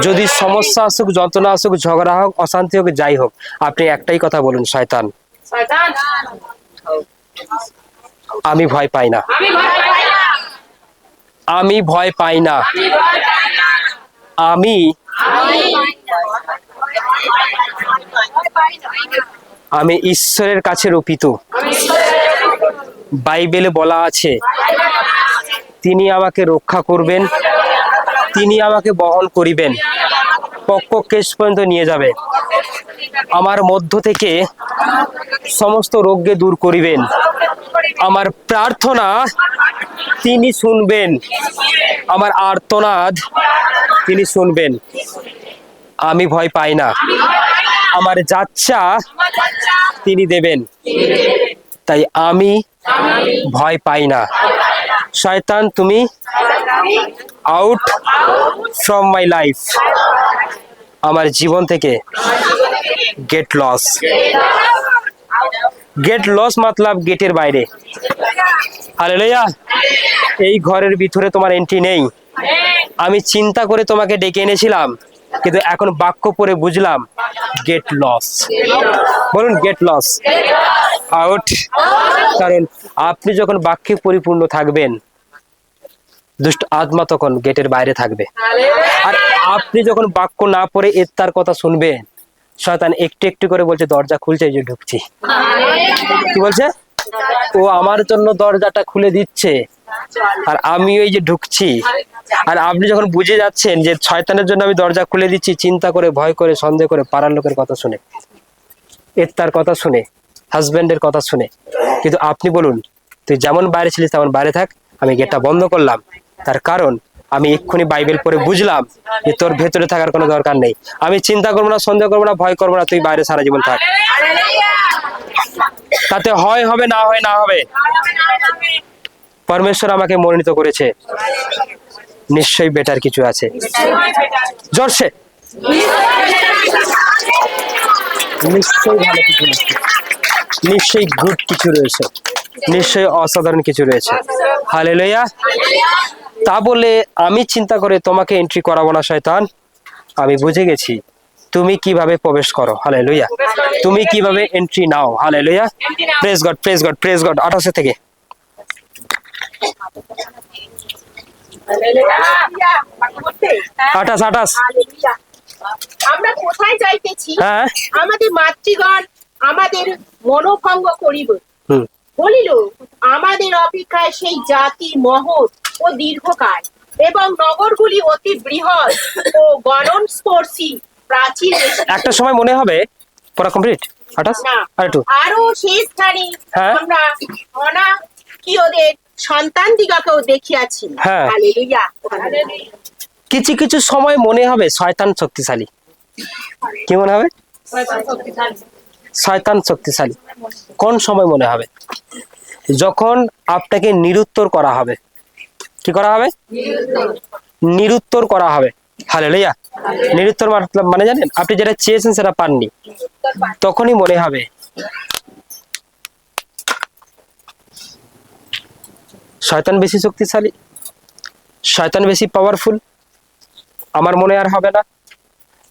যদি সমস্যা আসুক, যন্ত্রণা আসুক, ঝগড়া হোক, অশান্তি হোক, যাই হোক, আপনি একটাই কথা বলুন, শয়তান আমি ভয় পাই না, আমি ভয় পাই না, আমি আমি ঈশ্বরের কাছে রোপিত। বাইবেলে বলা আছে তিনি আমাকে রক্ষা করবেন, তিনি আমাকে বহন করিবেন, পক্ষ কেশ পর্যন্ত নিয়ে যাবে, আমার মধ্য থেকে সমস্ত রোগকে দূর করিবেন, আমার প্রার্থনা তিনি শুনবেন, আমার আর্তনাদ তিনি শুনবেন। আমি ভয় পাই না, আমার যাচ্ছা তিনি দেবেন, তাই আমি ভয় পাই না। শয়তান তুমি আউট ফ্রম মাই লাইফ, আমার জীবন থেকে গেট লস। গেট লস মতলব গেটের বাইরে। হালেলুয়া। এই ঘরের ভিতরে তোমার এন্ট্রি নেই। আমি চিন্তা করে তোমাকে ডেকে এনেছিলাম, কিন্তু এখন বাক্য পড়ে বুঝলাম গেট লস। বলুন গেট লস, আউট। কারণ আপনি যখন বাক্যে পরিপূর্ণ থাকবেন, দুষ্ট আত্মা তখন গেটের বাইরে থাকবে। আর আপনি যখন বাক্য না পড়ে এর তার কথা শুনবেন, শয়তান একটু একটু করে বলছে দরজা খুলছে, এই যে ঢুকছি। কি বলছে? ও আমার জন্য দরজাটা খুলে দিচ্ছে, আর আমি ওই যে ঢুকছি। আর আপনি যখন বুঝে যাচ্ছেন যে শয়তানের জন্য আমি দরজা খুলে দিচ্ছি, চিন্তা করে, ভয় করে, সন্দেহ করে, পাড়ার লোকের কথা শুনে, এর তার কথা শুনে, হাজবেন্ডের কথা শুনে, কিন্তু আপনি বলুন তুই যেমন বাইরে ছিলিস তেমন বাইরে থাক, আমি গেটটা বন্ধ করলাম, তার কারণ আমি এক্ষুনি বাইবেল পড়ে বুঝলাম যে তোর ভেতরে থাকার কোনো দরকার নেই। আমি চিন্তা করবো না, সন্দেহ করবো না, ভয় করবো না, তুই বাইরে সারা জীবন থাক। তাতে হয় হবে, না হয় না হবে। পরমেশ্বর আমাকে মনোনীত করেছে, নিশ্চয়ই বেটার কিছু আছে। জোরসে নিশ্চয়ই ভালো কিছু আছে, নিশ্চয়ই গুড কিছু রয়েছে, নিশ্চয়ই অসাধারণ কিছু রয়েছে। হালেলুয়া। তা বলে আমি চিন্তা করে তোমাকে এন্ট্রি করাবো না শয়তান। আমি বুঝে গেছি তুমি কিভাবে প্রবেশ করো, হালেলুয়া, তুমি কিভাবে এন্ট্রি নাও, hallelujah, praise God, praise God, praise God. 28 থেকে হালেলুয়া। 28। হালেলুয়া। আমরা কোথায় যাইতেছি? হ্যাঁ, আমাদের মাতৃগণ আমাদের মনোভঙ্গ করিব, হুম, বলিল আমাদের অপেক্ষায় সেই জাতি মহৎ ও দীর্ঘকায়, এবং নগরগুলি অতি বৃহৎ ও গণনস্পর্শী প্রাচীর বেশি। একটা সময় মনে হবে পড়া কমপ্লিট। 28 না, আর একটু। আরো সেই স্থানে হ্যাঁ। আমরা অনাকিয়দের সন্তান দিগকেও দেখিয়াছি। হ্যাঁ। হালেলুয়া। কিছু কিছু সময় মনে হবে শয়তান শক্তিশালী। কি মনে হবে? শয়তান শক্তিশালী। কোন সময় মনে হবে? যখন আপনাকে নিরুত্তর করা হবে। কি করা হবে? নিরুত্তর করা হবে। হালেলুয়া। নিরুত্তর মানে জানেন, আপনি যেটা চেয়েছেন সেটা পাননি, তখনই মনে হবে শয়তান বেশি শক্তিশালী, শয়তান বেশি পাওয়ারফুল, আমার মনে আর হবে না,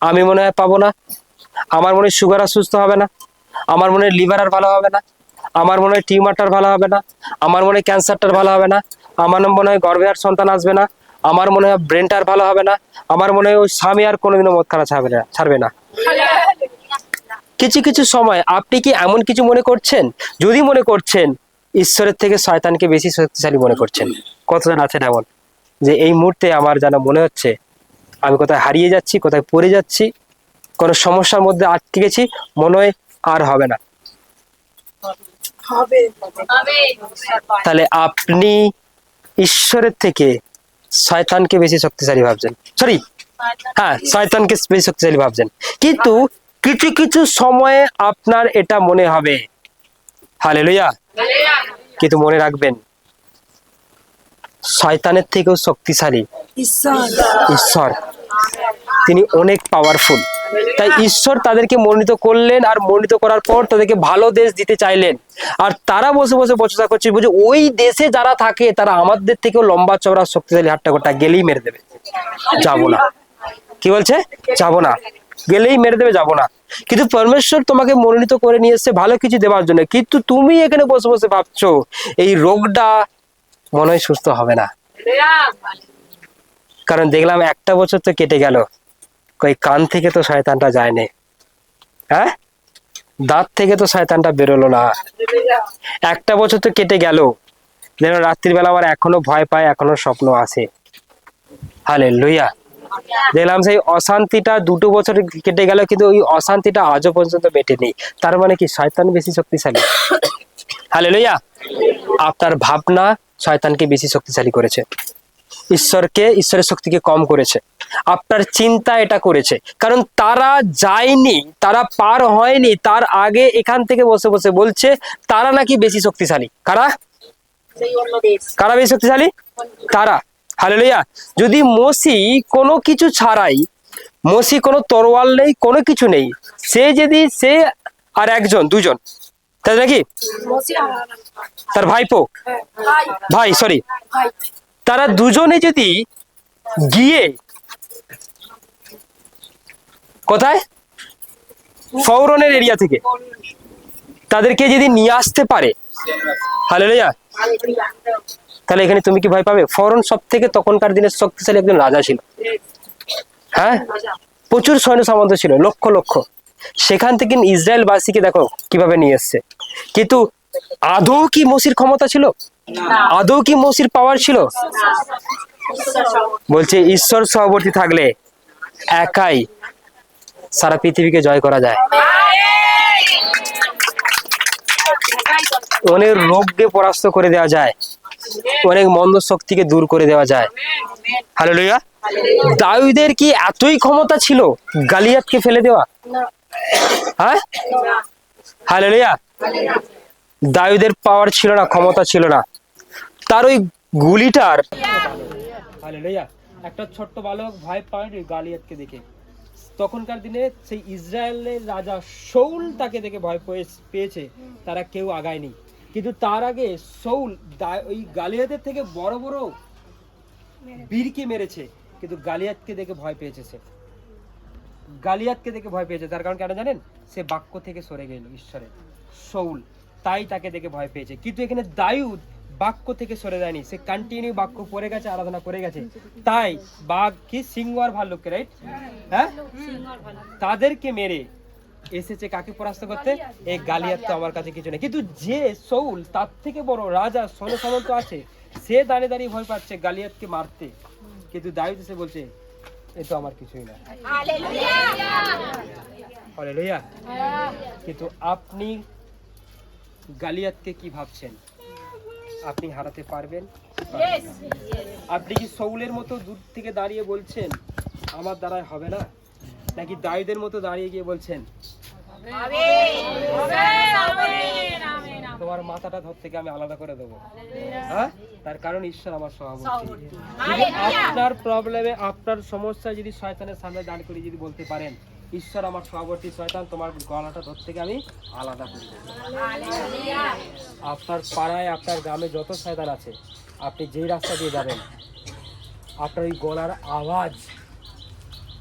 আমি মনে হয় পাবো না, আমার মনে হয় সুগার আর সুস্থ হবে না, আমার মনে হয় লিভার আর ভালো হবে না, আমার মনে হয় টিউমারটার ভালো হবে না, আমার মনে হয় ক্যান্সারটার ভালো হবে না, আমার মনে হয় গর্ভে আর সন্তান আসবে না, আমার মনে হয় ব্রেনটার ভালো হবে না, আমার মনে হয় ওই স্বামী আর কোনোদিনও মদ খাওয়া ছাড়বে না। কিছু কিছু সময় আপনি কি এমন কিছু মনে করছেন? যদি মনে করছেন, ঈশ্বরের থেকে শয়তানকে বেশি শক্তিশালী মনে করছেন। কতজন আছেন এমন যে এই মুহূর্তে আমার যেন মনে হচ্ছে আমি কোথায় হারিয়ে যাচ্ছি, কোথায় পড়ে যাচ্ছি, কোনো সমস্যার মধ্যে আটকে গেছি, মনে হয় আর হবে না। তাহলে আপনি ঈশ্বরের থেকে শয়তানকে বেশি শক্তিশালী ভাবছেন, সরি, হ্যাঁ, শয়তানকে বেশি শক্তিশালী ভাবছেন। কিন্তু কিছু কিছু সময়ে আপনার এটা মনে হবে। হালেলুয়া। কিন্তু মনে রাখবেন, শয়তানের থেকেও শক্তিশালী ঈশ্বর। তিনি অনেক পাওয়ারফুল। তাই ঈশ্বর তাদেরকে মনোনীত করলেন, আর মনোনীত করার পর তাদেরকে ভালো দেশ দিতে চাইলেন। আর তারা বসে বসে বচসা করছে, বুঝে ওই দেশে যারা থাকে তারা আমাদের থেকেও লম্বা চওড়া শক্তিশালী, হাট্টা গোটা গেলেই মেরে দেবে, যাবো না। কি বলছে? যাবো না, গেলেই মেরে দেবে, যাবো না। কিন্তু পরমেশ্বর তোমাকে মনোনীত করে নিয়ে এসেছে ভালো কিছু দেওয়ার জন্য। কিন্তু তুমি এখানে বসে বসে ভাবছো এই রোগটা মনে হয় সুস্থ হবে না। কারণ দেখলাম 1টা বছর তো কেটে গেল, কই কান থেকে তো শয়তানটা যায়নি, হ্যাঁ, দাঁত থেকে তো শয়তানটা বেরোলো না। 1টা বছর তো কেটে গেল, যেন রাত্রির বেলা আমার এখনো ভয় পায়, এখনো স্বপ্ন আসে। হালেলুয়া। দেখলাম সেই অশান্তিটা 2টো বছর কেটে গেল, কিন্তু ওই অশান্তিটা আজও পর্যন্ত মেটেনি। তার মানে কি? শয়তান বেশি শক্তিশালী। হালেলুয়া। আপনার ভাবনা শয়তানকে বেশি শক্তিশালী করেছে, ঈশ্বরের শক্তিকে কম করেছে। আপনার চিন্তা এটা করেছে, কারণ তারা যায়নি, তারা পার হয়নি, তার আগে এখান থেকে বসে বসে বলছে তারা নাকি বেশি শক্তিশালী। কারা? কারা বেশি শক্তিশালী? তারা। হালেলুয়া। যদি মসি কোনো কিছু ছাড়াই, মসি কোনো তরোয়াল নেই, কোনো কিছু নেই, সে আর একজন, দুজন, তাই নাকি তার ভাইপো, ভাই, সরি, তারা দুজনে যদি গিয়ে কোথায়, ফৌরনের এরিয়া থেকে তাদেরকে যদি নিয়ে আসতে পারে, হালেলুয়া, তাহলে এখানে তুমি কি ভয় পাবে? ফৌরন সব থেকে তখনকার দিনের শক্তিশালী একজন রাজা ছিল। হ্যাঁ, প্রচুর সৈন্য সামন্ত ছিল, লক্ষ লক্ষ। সেখান থেকে ইসরায়েলবাসীকে দেখো কিভাবে নিয়ে এসছে। কিন্তু আদৌ কি মসির ক্ষমতা ছিল? আদৌ কি মসির পাওয়ার ছিল? বলছে ঈশ্বর সহবর্তী থাকলে একাই সারা পৃথিবীকে জয় করা যায়। অনেক রোগকে পরাস্ত করে দেওয়া যায়, অনেক মন্দ শক্তিকে দূর করে দেওয়া যায়। হালেলুয়া। দাউদের কি এতই ক্ষমতা ছিল গালিয়াতকে ফেলে দেওয়া? হ্যাঁ, হালেলুয়া। দাউদের পাওয়ার ছিল না, ক্ষমতা ছিল না। তার ওই গুলিটার, হালেলুয়া, একটা ছোট্ট বালক ভয় পায় গালিয়াতকে দেখে। তখনকার দিনে সেই ইসরায়েলের রাজা শাউল তাকে দেখে ভয় পেয়েছে, তারা কেউ আগায়নি। কিন্তু তার আগে শাউল ওই গালিয়াতের থেকে বড় বড় বীরকে মেরেছে, কিন্তু গালিয়াতকে দেখে ভয় পেয়েছে সে। গালিয়াতকে দেখে ভয় পেয়েছে, তার কারণ কেন জানেন? সে বাক্য থেকে সরে গেল ঈশ্বরের, শাউল, তাই তাকে দেখে ভয় পেয়েছে। কিন্তু এখানে দাউদ বাক্য থেকে সরে যায়নি, সে কন্টিনিউ বাক্য পড়ে গেছে, আরাধনা করে গেছে। তাই বাঘ কি, সিংহ আর ভাল্লুককে, রাইট, হ্যাঁ, তাদেরকে মেরে এসেছে কাকে পরাস্ত করতে? এই গালিয়াত তো আমার কাছে কিছু নেই। কিন্তু যে শাউল, তার থেকে বড় রাজা, সৈন্য সামন্ত আছে, সে দাঁড়িয়ে দাঁড়িয়ে ভয় পাচ্ছে গালিয়াতকে মারতে। কিন্তু দাউদ এসে বলছে এ তো আমার কিছুই না। হালেলুয়া। কিন্তু আপনি গালিয়াতকে কি ভাবছেন? আপনি হারাতে পারবেন? আপনি কি শাউলের মতো দূর থেকে দাঁড়িয়ে বলছেন আমার দ্বারাই হবে না, নাকি দাউদের মতো দাঁড়িয়ে গিয়ে বলছেন তোমার মাথাটা ধর থেকে আমি আলাদা করে দেবো? হ্যাঁ, তার কারণ ঈশ্বর আমার সভাপতি। যদি আপনার প্রবলেমে, আপনার সমস্যায় যদি শয়তানের সামনে দাঁড় করে যদি বলতে পারেন ঈশ্বর আমার সভাপতি, শয়তান তোমার গলাটা ধর থেকে আমি আলাদা করে দেবো। আপনার পাড়ায়, আপনার গ্রামে যত শয়তান আছে, আপনি যেই রাস্তা দিয়ে যাবেন, আপনার ওই গলার আওয়াজ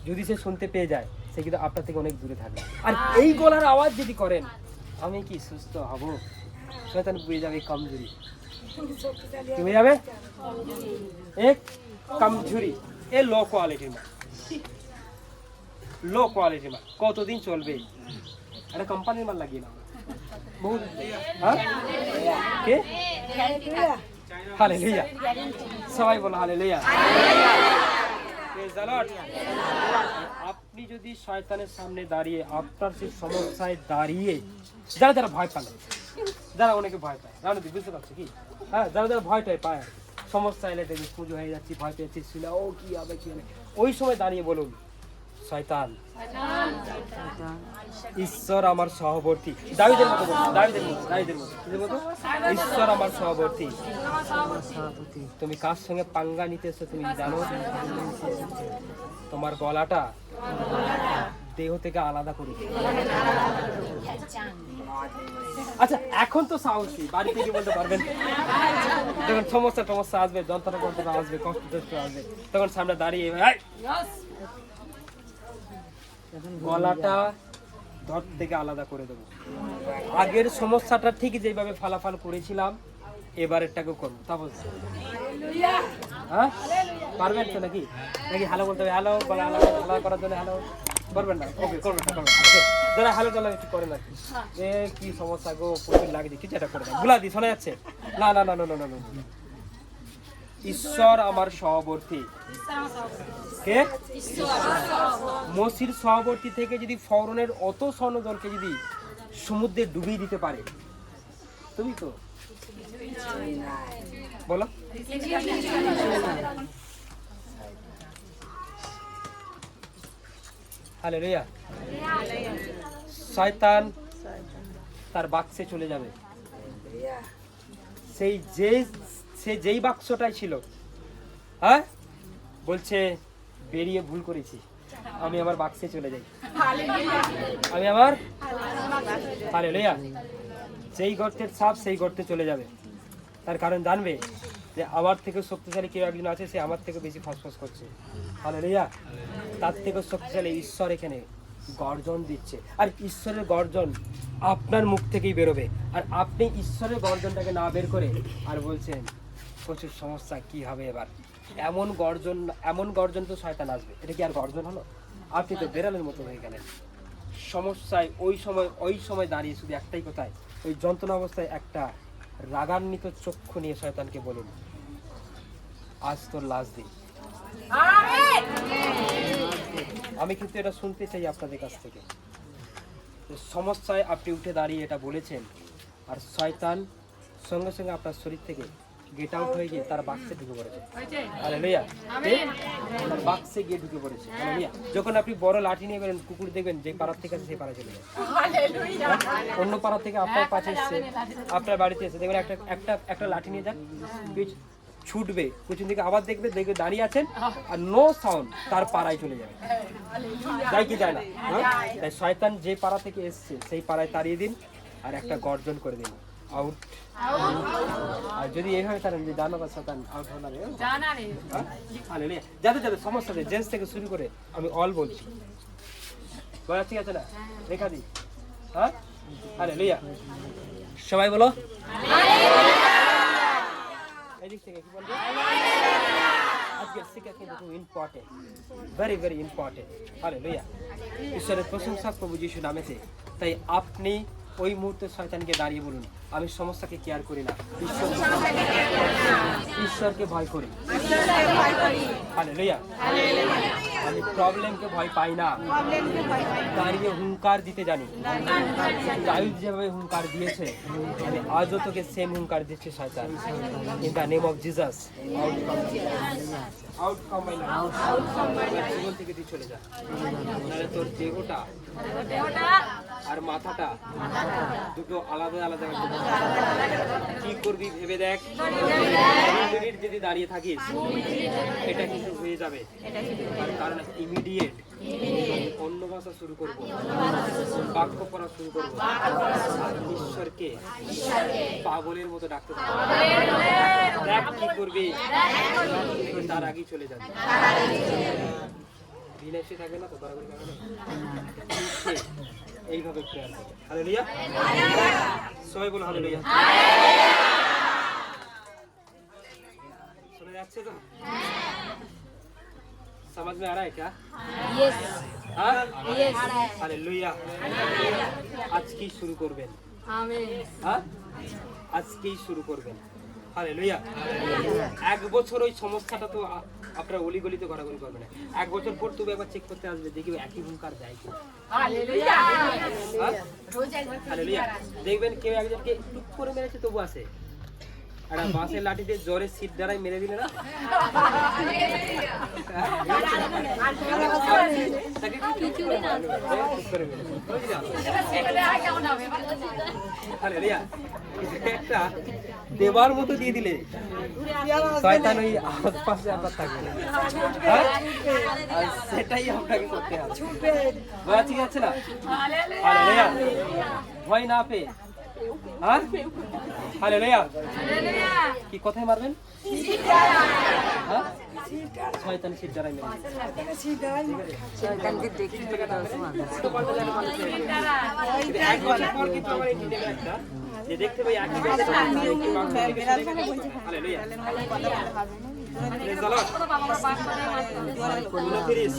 যদি সে শুনতে পেয়ে যায়, সে কিন্তু আপনার থেকে অনেক দূরে থাকবে। আর এই গলার আওয়াজ যদি করেন আমি কি সুস্থ হব, শয়তান বুঝে যাবে কমজোরি। কি হয়ে যাবে? এক কমজোরি, এ লো কোয়ালিটির মাল, লো কোয়ালিটির মাল। কতদিন চলবে? একটা কোম্পানির মাল লাগিয়ে নাও বহু। হ্যাঁ, কে? হালেলুয়া, সবাই বলো হালেলুয়া। আপনি যদি শয়তানের সামনে দাঁড়িয়ে, আপনার সেই সমস্যায় দাঁড়িয়ে, যারা যারা ভয় পান, যারা অনেকে ভয় পায়, রানুদি বুঝতে পারছো কি, হ্যাঁ, যারা যারা ভয়টাই পায়, সমস্যা এলে দেখবি পুজো হয়ে যাচ্ছি, ভয় পেয়েছি, শুনে ও কি হবে কি হবে, ওই সময় দাঁড়িয়ে বলুন শয়তান ঈশ্বর আমার সহবর্তী। দাউদের মতো বলুন, দাউদের মতো, দাউদের মতো, কিসের মতো? ঈশ্বর আমার সহবর্তী। তুমি কার সঙ্গে পাঙ্গা নিতেছো তুমি জানো? তোমার গলাটা দেহ থেকে আলাদা করে দিও। আচ্ছা, এখন তো সাহসী, বাড়ি থেকে বলতে পারবেন, যখন সমস্যা আসবে, যন্ত্রণা আসবে, কষ্ট আসবে, তখন সামনে দাঁড়িয়ে গলাটা ধর থেকে আলাদা করে দেবো। আগের সমস্যাটা ঠিক যেভাবে ফালাফাল করেছিলাম, এবারেরটাকেও করবো। তা বলছি, হ্যাঁ, পারবেন তো নাকি? নাকি হ্যালো বলতে হবে? হ্যালো বলা, হ্যালো করার জন্য হ্যালো করবেন না? ওকে, করবেন না, করবেন না। যারা হ্যালো টালো একটু করেন আর কি, এ কি সমস্যা গো, প্রচুর লাগছে, কিছু একটা করে দেন, গুলা দি, শোনা যাচ্ছে? না না না না না না, ঈশ্বর আমার সহবর্তী। কে? মসির সহবর্তী থেকে যদি ফরনের অত স্বর্ণদলকে যদি সমুদ্রে ডুবিয়ে দিতে পারে, তুমি তো বলো। হালেলুয়া। শয়তান তার বাক্সে চলে যাবে, সেই যেই বাক্সটাই ছিল, হ্যাঁ, বলছে বেরিয়ে ভুল করেছি, আমি আমার বাক্সে চলে যাই, আমি আমার, হালেলুয়া, যেই গর্তের সাপ সেই গর্তে চলে যাবে। তার কারণ জানবে যে আমার থেকে শক্তিশালী কেউ একজন আছে, সে আমার থেকে বেশি ফসফস করছে, হালেলুয়া। তার থেকে শক্তিশালী ঈশ্বর এখানে গর্জন দিচ্ছে, আর ঈশ্বরের গর্জন আপনার মুখ থেকেই বেরোবে। আর আপনি ঈশ্বরের গর্জনটাকে না বের করে আর বলছেন প্রচুর সমস্যা, কি হবে এবার? এমন গর্জন তো শয়তান আসবে, এটা কি আর গর্জন হলো? আপনি তো বেড়ালের মতো হয়ে গেলেন সমস্যায়। ওই সময় দাঁড়িয়ে শুধু একটাই কথায়, ওই যন্ত্রণা অবস্থায় একটা রাগান্বিত চক্ষু নিয়ে শয়তানকে বলুন, আজ তোর লাশ দিন। আমি কিন্তু এটা শুনতে চাই আপনাদের কাছ থেকে। সমস্যায় আপনি উঠে দাঁড়িয়ে এটা বলেছেন, আর শয়তান সঙ্গে সঙ্গে আপনার শরীর থেকে গেট আউট হয়ে গিয়ে তার বাক্সে ঢুকে পড়েছে। হালেলুয়া, তার বাক্সে গিয়ে ঢুকে পড়েছে। হালেলুয়া। যখন আপনি বড় লাঠি নিয়ে বেরোন, কুকুর দেখবেন যে পাড়া থেকে আছে সেই পাড়া চলে যায়, অন্য পাড়া থেকে আপনার পাশে এসছে, আপনার বাড়িতে এসে দেখবেন একটা লাঠি নিয়ে যান, ছুটবে পিছন দিকে, আবার দেখবে দাঁড়িয়ে আছেন আর নো সাউন্ড, তার পাড়ায় চলে যাবে। যায় কি যায় না? তাই শয়তান যে পাড়া থেকে এসছে সেই পাড়ায় তাড়িয়ে দিন আর একটা গর্জন করে দিন, আউট। আর যদি এইভাবে তারা জানো বা শয়তান আউট হলো না, যাদের যাদের সমস্যা জেন্টস থেকে শুরু করে আমি অল বলছি, বলা ঠিক আছে না? রেখা দি। হ্যাঁ, হালেলুয়া। সবাই বলো এদিক থেকে কি বলবে? আজকের শিক্ষা কিন্তু খুব important, very very important. Hallelujah. ঈশ্বরের প্রশংসা প্রভু যিশু নামেতে। তাই আপনি ওই মুহূর্তে শয়তানকে দাঁড়িয়ে বলুন, আমি সমস্যাকে কেয়ার করি না, ঈশ্বরকে ভয় করি। হালেলুয়া। আমি প্রবলেমকে ভয় পাই না, দাঁড়িয়ে হুঙ্কার দিতে জানি। দাউদ যেভাবে হুঙ্কার দিয়েছে, আমি আজও তোকে সেম হুঙ্কার দিচ্ছে শয়তান। In the name of Jesus, out from my life, জীবন থেকে তুই চলে যা। নাহলে তোর দেহটা আর মাথাটা দুটো আলাদা আলাদা। কি করবি ভেবে দেখ। 2 মিনিট যদি দাঁড়িয়ে থাকিস, এটা কিন্তু হয়ে যাবে। তার কারণ ইমিডিয়েট অন্য ভাষা শুরু করবো, বাক্য পড়া শুরু করবো, ঈশ্বরকে পাগলের মতো ডাকতে থাকবো। দেখ কি করবি, তার আগেই চলে যাবে। রিলেশন থাকবে না তো, বরাবর থাকবে না। এইভাবে প্রেয়ার করবে। হালেলুয়া। সবাই বলো হালেলুয়া। শোনা যাচ্ছে তো? समझ में आ रहा है क्या? यस हाँ? Yes hallelujah. আজকেই শুরু করবেন। आमीन হ্যাঁ, আজকেই শুরু করবেন। হালেলুয়া। 1 বছর ওই সমস্যাটা তো আপনারা অলিগলিতে ঘোরাঘুরি করবেন না। 1 বছর পর তুমি একবার চেক করতে আসবে, দেখবে একই হুঙ্কার যায় কি। Hallelujah hallelujah. দেখবেন কেউ একজনকে টুক করে মেরেছে তবু আছে। একটা বাঁশের লাঠিতে জোরে সিট দ্বারাই মেরে দিলে না, তাকে টুক করে মারলো, টুক করে মেরে দিল। হালেলুয়া। একটা দেবার মতো দিয়ে দিলে শয়তান ওই আশপাশে আপনার থাকবে না। হ্যাঁ? আর সেটাই আপনাকে করতে হবে। বলা ঠিক আছে না? হালেলুয়া। ভয় না পেয়ে, হ্যাঁ, হালেলুয়া। কি কোথায় মারবেন? হ্যাঁ, শয়তান সিট দ্বারাই মেরে দিবে। शैतानকে দেখি তো এক বছর পর কিন্তু আমার এই নিতে একটা যে দেখতে পাই একই ব্যবস্থা হালেলুয়া। Praise the Lord. 29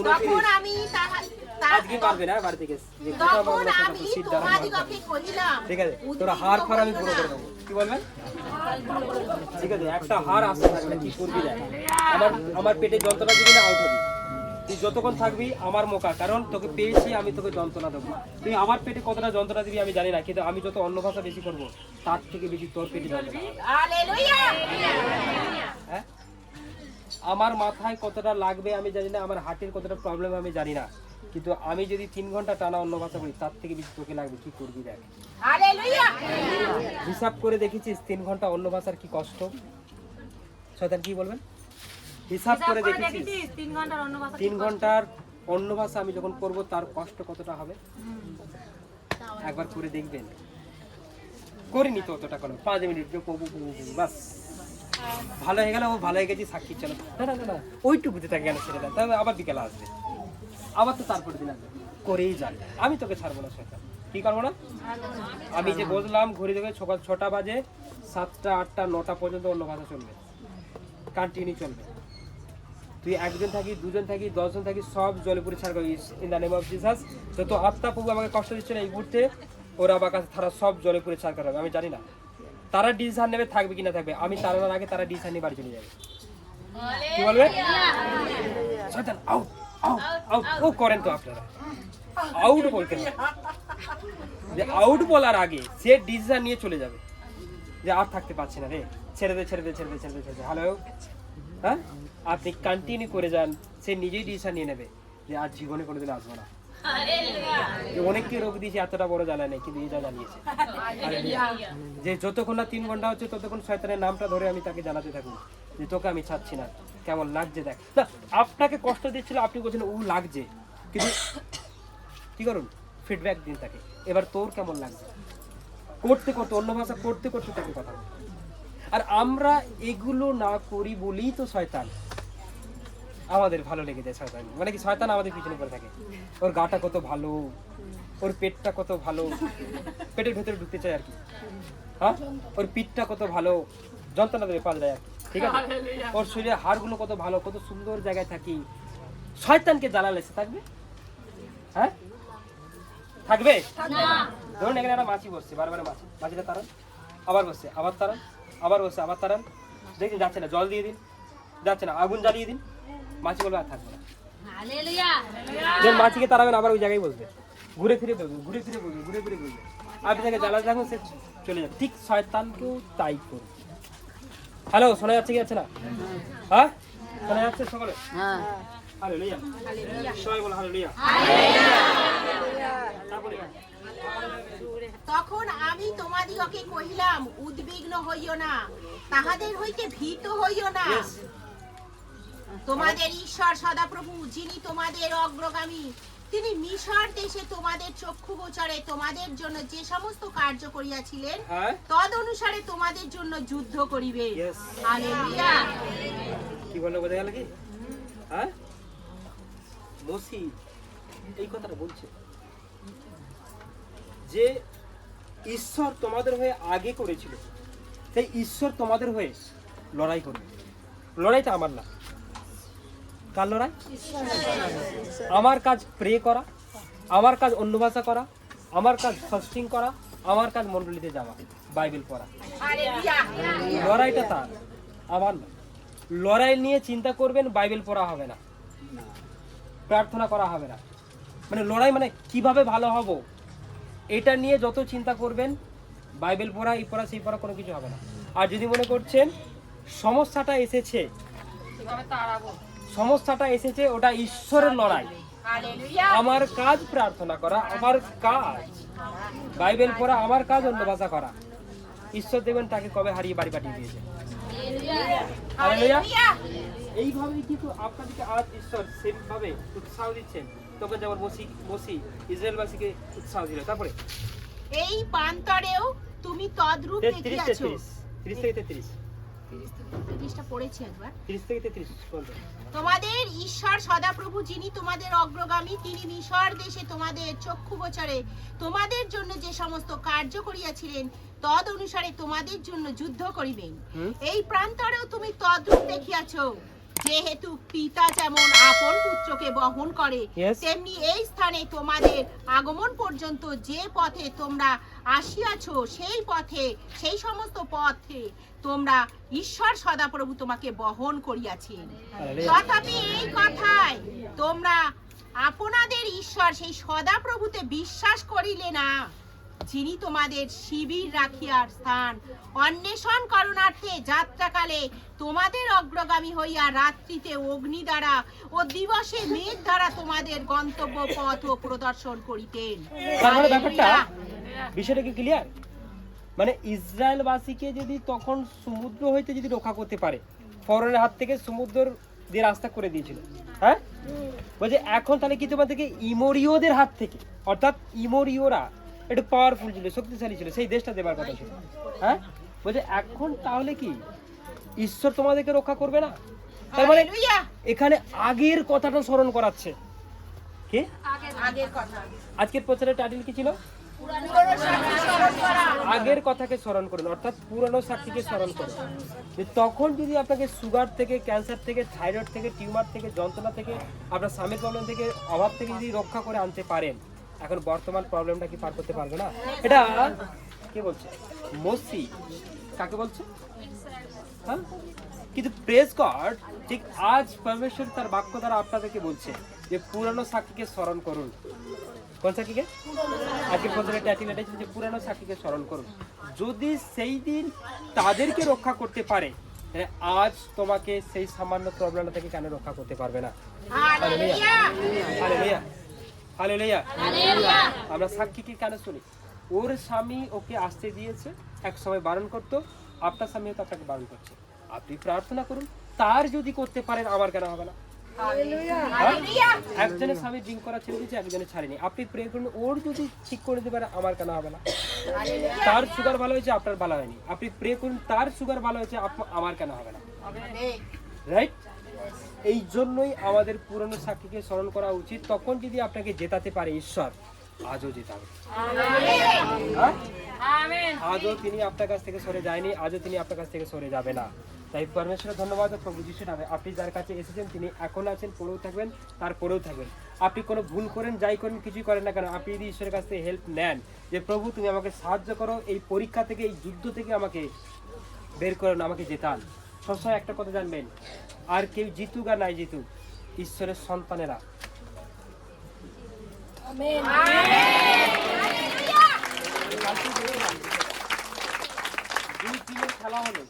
তখন আমি আজকে পারবে না বাড়ি থেকে যে কোথাও তখন বাংলা আমি সিট দ্বারা তোমাদিগকে কহিলাম, ঠিক আছে, তোরা হার ফার আমি পুরো করে দেবো। কি বলবেন? ঠিক আছে, একটা হার আসতে থাকবে, কি করবি দেখ। আমার পেটে যন্ত্রণা দিবি না, আউট হবি। তুই যতক্ষণ থাকবি আমার মোকা, কারণ তোকে পেয়েছি, আমি তোকে যন্ত্রণা দেবো। তুই আমার পেটে কতটা যন্ত্রণা দিবি আমি জানি না, কিন্তু আমি যত অন্য ভাষা বেশি করবো তার থেকে বেশি তোর পেটে যন্ত্রণা হবে। হালেলুয়া। হ্যাঁ, আমার মাথায় কতটা লাগবে আমি জানি না, আমার হার্টের কতটা প্রবলেম আমি জানি না, কিন্তু আমি যদি 3 ঘন্টা টানা অন্য ভাষা বলি তার থেকে বেশি তোকে লাগবে। কি করবি দেখ। হালেলুয়া। হিসাব করে দেখেছিস 3 ঘন্টা অন্য ভাষার কি কষ্ট? শয়তান কি বলবেন? হিসাব করে দেখেছিস 3 ঘন্টার অন্য ভাষা আমি যখন করব তার কষ্ট কতটা হবে? একবার করে দেখবেন। করিনি তো অতটা কোনো, 5 মিনিট বাস ভালো হয়ে গেল, ও ভালো হয়ে গেছি, সাক্ষী চলো। না না না, ওইটুকুতে তাকে কেন ছেড়ে দেন, তবে আবার বিকেলে আসবে, আবার তো তারপরে দিন আসবে, করেই যান। আমি তোকে ছাড়বো না শয়তান। কি করবো না? আমি যে বললাম ঘড়ি দেখে সকাল 6টা বাজে 7টা 8টা 9টা পর্যন্ত অন্য ভাষা চলবে, কন্টিনিউ চলবে। তুই একজন থাকি, 2জন থাকি, 10জন থাকি, সব জলে পুরে ছাড় করিস in the name of Jesus. যত আত্মা প্রভু আমাকে কষ্ট দিচ্ছে না এই মুহূর্তে, ওরা আমার কাছে তারা সব জলে পুরে ছাড় করাবে। আমি জানি না তারা ডিসিশন নেবে থাকবে কিনা থাকবে, আমি তাড়ানোর আগে তারা ডিসিশন নিয়ে বাড়ি চলে যাবে। কি বলবে? শয়তান আউট আউট আউট। ও করেন তো আপনারা, আউট বলতে না, যে আউট বলার আগে সে ডিসিশন নিয়ে চলে যাবে যে আর থাকতে পারছি না রে, ছেড়ে দে ছেড়ে দে ছেড়ে দে ছেড়ে দে ছেড়ে দে। হ্যালো, হ্যাঁ, আপনি কন্টিনিউ করে যান, সে নিজেই ডিসিশন নিয়ে নেবে যে আজ জীবনে কোনোদিন আসবো না। অনেককে রোগ দিয়েছে, এতটা বড় জ্বালা নেই, কিন্তু এই জ্বালা নিয়েছে। যে যতক্ষণ না 3 ঘন্টা হচ্ছে ততক্ষণ শয়তানের নামটা ধরে আমি তাকে জানাতে থাকবো যে তোকে আমি ছাড়ছি না, কেমন লাগছে দেখ। না, আপনাকে কষ্ট দিচ্ছিল, আপনি বলছেন ও লাগছে, কিন্তু কি করুন, ফিডব্যাক দিন তাকে, এবার তোর কেমন লাগছে। করতে করতে অন্য ভাষা করতে করতে তাকে কথা বলুন। আর আমরা এগুলো না করি বলেই তো শয়তান আমাদের ভালো লেগে যায় শয়তান, মানে কি শয়তান আমাদের পিছনে পড়ে থাকে। ওর গাটা কত ভালো, ওর পেটটা কত ভালো, পেটের ভেতরে ঢুকতে চায় আর কি। হ্যাঁ, ওর পিঠটা কত ভালো, যন্ত্রণা দেবে পাঁচড়ায় আর কি, ঠিক আছে। ওর শরীরের হাড়গুলো কত ভালো, কত সুন্দর জায়গায় থাকি। শয়তানকে জ্বালালে সে থাকবে? হ্যাঁ, থাকবে? ধরুন এখানে একটা মাছি বসছে, বারবার মাছিটা তাড়ান, আবার বসছে, আবার তাড়ান, আবার বসছে, আবার তাড়ান, দেখুন যাচ্ছে না, জল দিয়ে দিন, যাচ্ছে না, আগুন জ্বালিয়ে দিন, মাছি বলবে আর থাকবে না। যখন মাছিকে তাড়াবেন আবার ওই জায়গায় বসবে, ঘুরে ফিরে বলবে, ঘুরে ফিরে বলবে, ঘুরে ফিরে বলবে, আপনি তাকে জ্বালা থাকুন, সে চলে যাবে। ঠিক শয়তানকেও তাই করবে। হ্যালো, শোনা যাচ্ছে কি যাচ্ছে না? হ্যাঁ, শোনা যাচ্ছে সকলে? হালেলুয়া, সবাই বলো হালেলুয়া। তারপরে তখন আমি তোমাদিগকে কহিলাম, উদ্বিগ্ন হইও না, তাহাদের হইতে ভীত হইও না। তোমাদের ঈশ্বর সদাপ্রভু, যিনি তোমাদের অগ্রগামী, তিনি মিশর দেশে তোমাদের চক্ষু গোচরে তোমাদের জন্য যে সমস্ত কার্য করিয়াছিলেন, হ্যাঁ, তদ অনুসারে তোমাদের জন্য যুদ্ধ করিবে। Yes. হালেলুয়া। কি বললো বোঝা গেল কি? হ্যাঁ, মসি এই কথাটা বলছে যে ঈশ্বর তোমাদের হয়ে আগে করেছিল, সেই ঈশ্বর তোমাদের হয়ে লড়াই করবে। লড়াইটা আমার না, কার লড়াই? আমার কাজ প্রে করা, আমার কাজ অন্য ভাষা করা, আমার কাজ ফাস্টিং করা, আমার কাজ মন্ডলীতে যাওয়া, বাইবেল পড়া। হালেলুয়া। লড়াইটা তার, আমার না। লড়াই নিয়ে চিন্তা করবেন, বাইবেল পড়া হবে না, প্রার্থনা করা হবে না। মানে লড়াই মানে কিভাবে ভালো হব, এটা নিয়ে যত চিন্তা করবেন, বাইবেল পড়া, এই পড়া, সেই পড়া, কোনো কিছু হবে না। আর যদি মনে করছেন সমস্যাটা এসেছে, সমস্যাটা এসেছে ওটা ঈশ্বরের লড়াই, হালেলুয়া। আমার কাজ প্রার্থনা করা, আমার কাজ বাইবেল পড়া, আমার কাজ অন্য ভাষা করা, ঈশ্বর দেবেন তাকে কবে হারিয়ে বাড়ি পাঠিয়ে দিয়েছে। হালেলুয়া। এইভাবেই কিন্তু আপনাদেরকে আজ ঈশ্বর সেভাবে উৎসাহ দিচ্ছেন, তখন যেমন মসি ইসরায়েলবাসীকে উৎসাহ দিল। তারপরে এই প্রান্তরেও তুমি তদ্রূপ 33 দেখিয়াছো। 30 থেকে 33, 30টা পড়েছি একবার। 30 থেকে 33 বলতে। তোমাদের ঈশ্বর সদাপ্রভু, যিনি তোমাদের অগ্রগামী, তিনি মিশর দেশে তোমাদের চক্ষু গোচরে তোমাদের জন্য যে সমস্ত কার্য করিয়াছিলেন, তদ অনুসারে তোমাদের জন্য যুদ্ধ করিবেন। এই প্রান্তরেও তুমি তদ্রূপ দেখিয়াছো, যেহেতু পিতা যেমন আপন পুত্রকে বহন করে, Yes. তেমনি এই স্থানে তোমাদের আগমন পর্যন্ত যে পথে তোমরা আসিয়াছো, সেই পথে, সেই সমস্ত পথে তোমরা ঈশ্বর সদাপ্রভু তোমাকে বহন করিয়াছেন। হালেলুয়া। তথাপি এই কথায় তোমরা আপনাদের ঈশ্বর সেই সদাপ্রভুতে বিশ্বাস করিলে না, যিনি তোমাদের শিবির রাখিয়ার স্থান অন্বেষণ করণার্থে যাত্রাকালে তোমাদের অগ্রগামী হইয়া রাত্রিতে অগ্নি দ্বারা ও দিবসে মেঘ দ্বারা তোমাদের গন্তব্য পথ প্রদর্শন করিতেন। তার মানে ব্যাপারটা, হালেলুয়া। বিষয়টা কি ক্লিয়ার? মানে ইসরায়েলবাসীকে যদি তখন সমুদ্র হইতে যদি রক্ষা করতে পারে, ফরনের হাত থেকে সমুদ্র দিয়ে রাস্তা করে দিয়েছিল, হ্যাঁ, বলছে এখন তাহলে কি তোমাদেরকে ইমোরীয়দের হাত থেকে, অর্থাৎ ইমোরীয়রা একটু পাওয়ারফুল ছিল, শক্তিশালী ছিল, সেই দেশটা দেবার কথা ছিল, হ্যাঁ, বলছে এখন তাহলে কি ঈশ্বর তোমাদেরকে রক্ষা করবে না? তার মানে হালেলুয়া। এখানে আগের কথাটা স্মরণ করাচ্ছে। কি আগের কথা, আজকের প্রচারের টাইটেল কি ছিল? পুরনো সাক্ষী স্মরণ করা। আগের কথাকে স্মরণ করুন, অর্থাৎ পুরনো সাক্ষীকে স্মরণ করুন। যে তখন যদি আপনাকে সুগার থেকে, ক্যান্সার থেকে, থাইরয়েড থেকে, টিউমার থেকে, যন্ত্রণা থেকে, আপনার স্বামীর প্রবলেম থেকে, অভাব থেকে যদি রক্ষা করে আনতে পারেন, এখন বর্তমান প্রবলেমটা কি পার করতে পারবে না? এটা কে বলছে? মসি কাকে বলছে? হ্যাঁ, কিন্তু প্রেজ গড, ঠিক আজ পরমেশ্বর তার বাক্য দ্বারা আপনাদেরকে বলছে যে পুরানো সাক্ষীকে স্মরণ করুন। কোন সাক্ষীকে? আজকের প্রচারের টাইটেল এটা ছিল যে পুরানো সাক্ষীকে স্মরণ করুন। যদি সেই দিন তাদেরকে রক্ষা করতে পারে, তাহলে আজ তোমাকে সেই সামান্য প্রবলেম থেকে কেন রক্ষা করতে পারবে না? হালেলুয়া। Hallelujah, hallelujah. হালেলুয়া। আমরা সাক্ষীকে কেন শুনি? ওর স্বামী ওকে আসতে দিয়েছে, এক সময় বারণ করতো, আপনার স্বামী তো আপনাকে বারণ করছে। আপনি প্রার্থনা করুন, তার যদি করতে পারেন, আমার কেন হবে না? হালেলুয়া। একজনের স্বামী ড্রিঙ্ক করা ছেড়ে দিয়েছে, একজনের ছাড়েনি। আপনি প্রে করুন, ওর যদি ঠিক করে দিতে পারে, আমার কেন হবে না? তার সুগার ভালো হয়েছে, আপনার ভালো হয়নি। আপনি প্রে করুন, তার সুগার ভালো হয়েছে, আমার কেন হবে না? রাইট? এই জন্যই আমাদের পুরনো সাক্ষীকে স্মরণ করা উচিত। তখন যদি আপনাকে জেতাতে পারে ঈশ্বর, আজও জেতাবে। হ্যাঁ? আমেন। আজও তিনি আপনার কাছ থেকে সরে যায়নি, আজও তিনি আপনার কাছ থেকে সরে যাবে না। তাই পরমেশ্বরের ধন্যবাদ ও প্রভু যিশুর নামে আপনি যার কাছে এসেছেন তিনি এখন আছেন, পরেও থাকবেন, তারপরেও থাকবেন। আপনি কোনো ভুল করেন, যাই করেন, কিছুই করেন না কেন, আপনি যদি ঈশ্বরের কাছ থেকে হেল্প নেন যে প্রভু তুমি আমাকে সাহায্য করো, এই পরীক্ষা থেকে, এই যুদ্ধ থেকে আমাকে বের করেন, আমাকে জেতান। সবসময় একটা কথা জানবেন, আর কেউ জিতুক আর নাই জিতুক, ঈশ্বরের সন্তানেরা দুই টিমের খেলা হলো,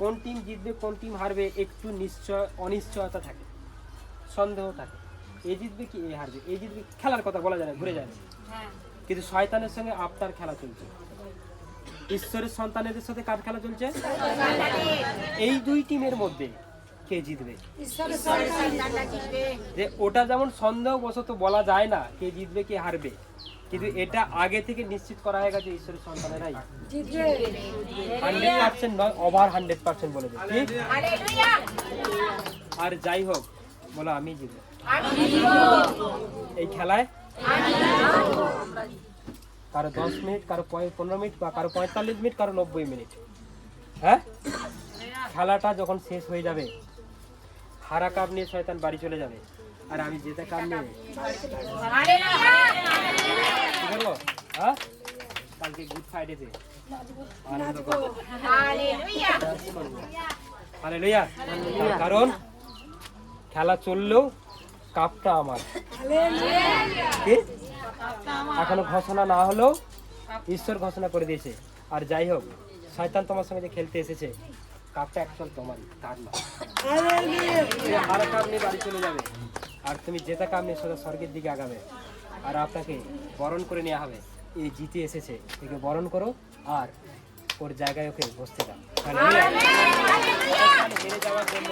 কোন টিম জিতবে কোন টিম হারবে একটু অনিশ্চয়তা থাকে, সন্দেহ থাকে, এ জিতবে কি এ হারবে, এ জিতবে, খেলার কথা বলা যায় না, ঘুরে যায় না। কিন্তু শয়তানের সঙ্গে আপনার খেলা চলছে, ঈশ্বরের সন্তানেদের সাথে কার খেলা চলছে? এই দুই টিমের মধ্যে কে জিতবে? যে ওটা যেমন সন্দেহবশত বলা যায় না কে জিতবে কে হারবে, কিন্তু এটা আগে থেকে নিশ্চিত করা হয়ে গেছে ঈশ্বরের সন্তানেরাই 100% নয়, ওভার 100% বলে দেয়। ঠিক? আর যাই হোক, বলো আমি জিতবো এই খেলায়। কারো 10 মিনিট, কারো 15 মিনিট, বা কারো 45 মিনিট, কারো 90 মিনিট। হ্যাঁ, খেলাটা যখন শেষ হয়ে যাবে, হারা কাপ নিয়ে শয়তান বাড়ি চলে যাবে, আর আমি জেতা কাপ নিয়ে কি বলবো? হ্যাঁ, কালকে গুড ফ্রাইডেতে আনন্দ করবো। হালেলুয়া। তার কারণ খেলা চললেও কাপটা আমার। কি? এখনো ঘোষণা না হলেও ঈশ্বর ঘোষণা করে দিয়েছে। আর যাই হোক, শয়তান তোমার সঙ্গে যে খেলতে এসেছে, কাপটা অ্যাকচুয়াল তোমারই, তার না। হারা কাপ নিয়ে বাড়ি চলে যাবে, আর তুমি জেতা কাপ নিয়ে সোজা স্বর্গের দিকে আগাবে, আর আপনাকে বরণ করে নেওয়া হবে। এই জিতে এসেছে, একে বরণ করো, আর ওর জায়গায় ওকে বসতে দাও। হেরে যাওয়ার জন্য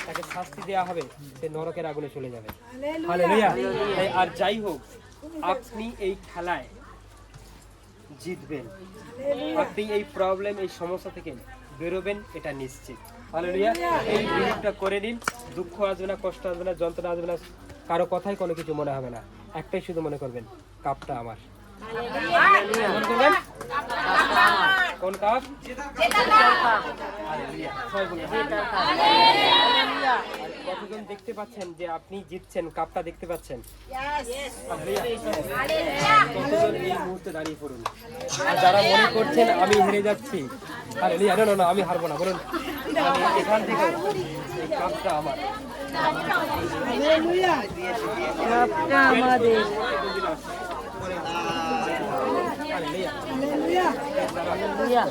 তাকে শাস্তি দেওয়া হবে, সে নরকের আগুনে চলে যাবে। হালেলুয়া। তাই আর যাই হোক, আপনি এই খেলায় জিতবেন, আপনি এই প্রবলেম, এই সমস্যা থেকে বেরোবেন, এটা নিশ্চিত। হালেলুয়া। এই বিলিভটা করে নিন, দুঃখ আসবে না, কষ্ট আসবে না, যন্ত্রণা আসবে না, কারো কথাই কোনো কিছু মনে হবে না। একটাই শুধু মনে করবেন, কাপটা আমার। মনে করবেন কোন কাপ? হালেলুয়া। সবাই বলুন হালেলুয়া। আর কতজন দেখতে পাচ্ছেন যে আপনি জিতছেন, কাপটা দেখতে পাচ্ছেন? কতজন এই মুহূর্তে দাঁড়িয়ে পড়ুন। আর যারা মনে করছেন আমি হেরে যাচ্ছি, হালেলুয়া, না না আমি হারবো না, বলুন আমি এখান থেকে এই কাপটা আমার। কাপটা আমাদের। হালেলুয়া।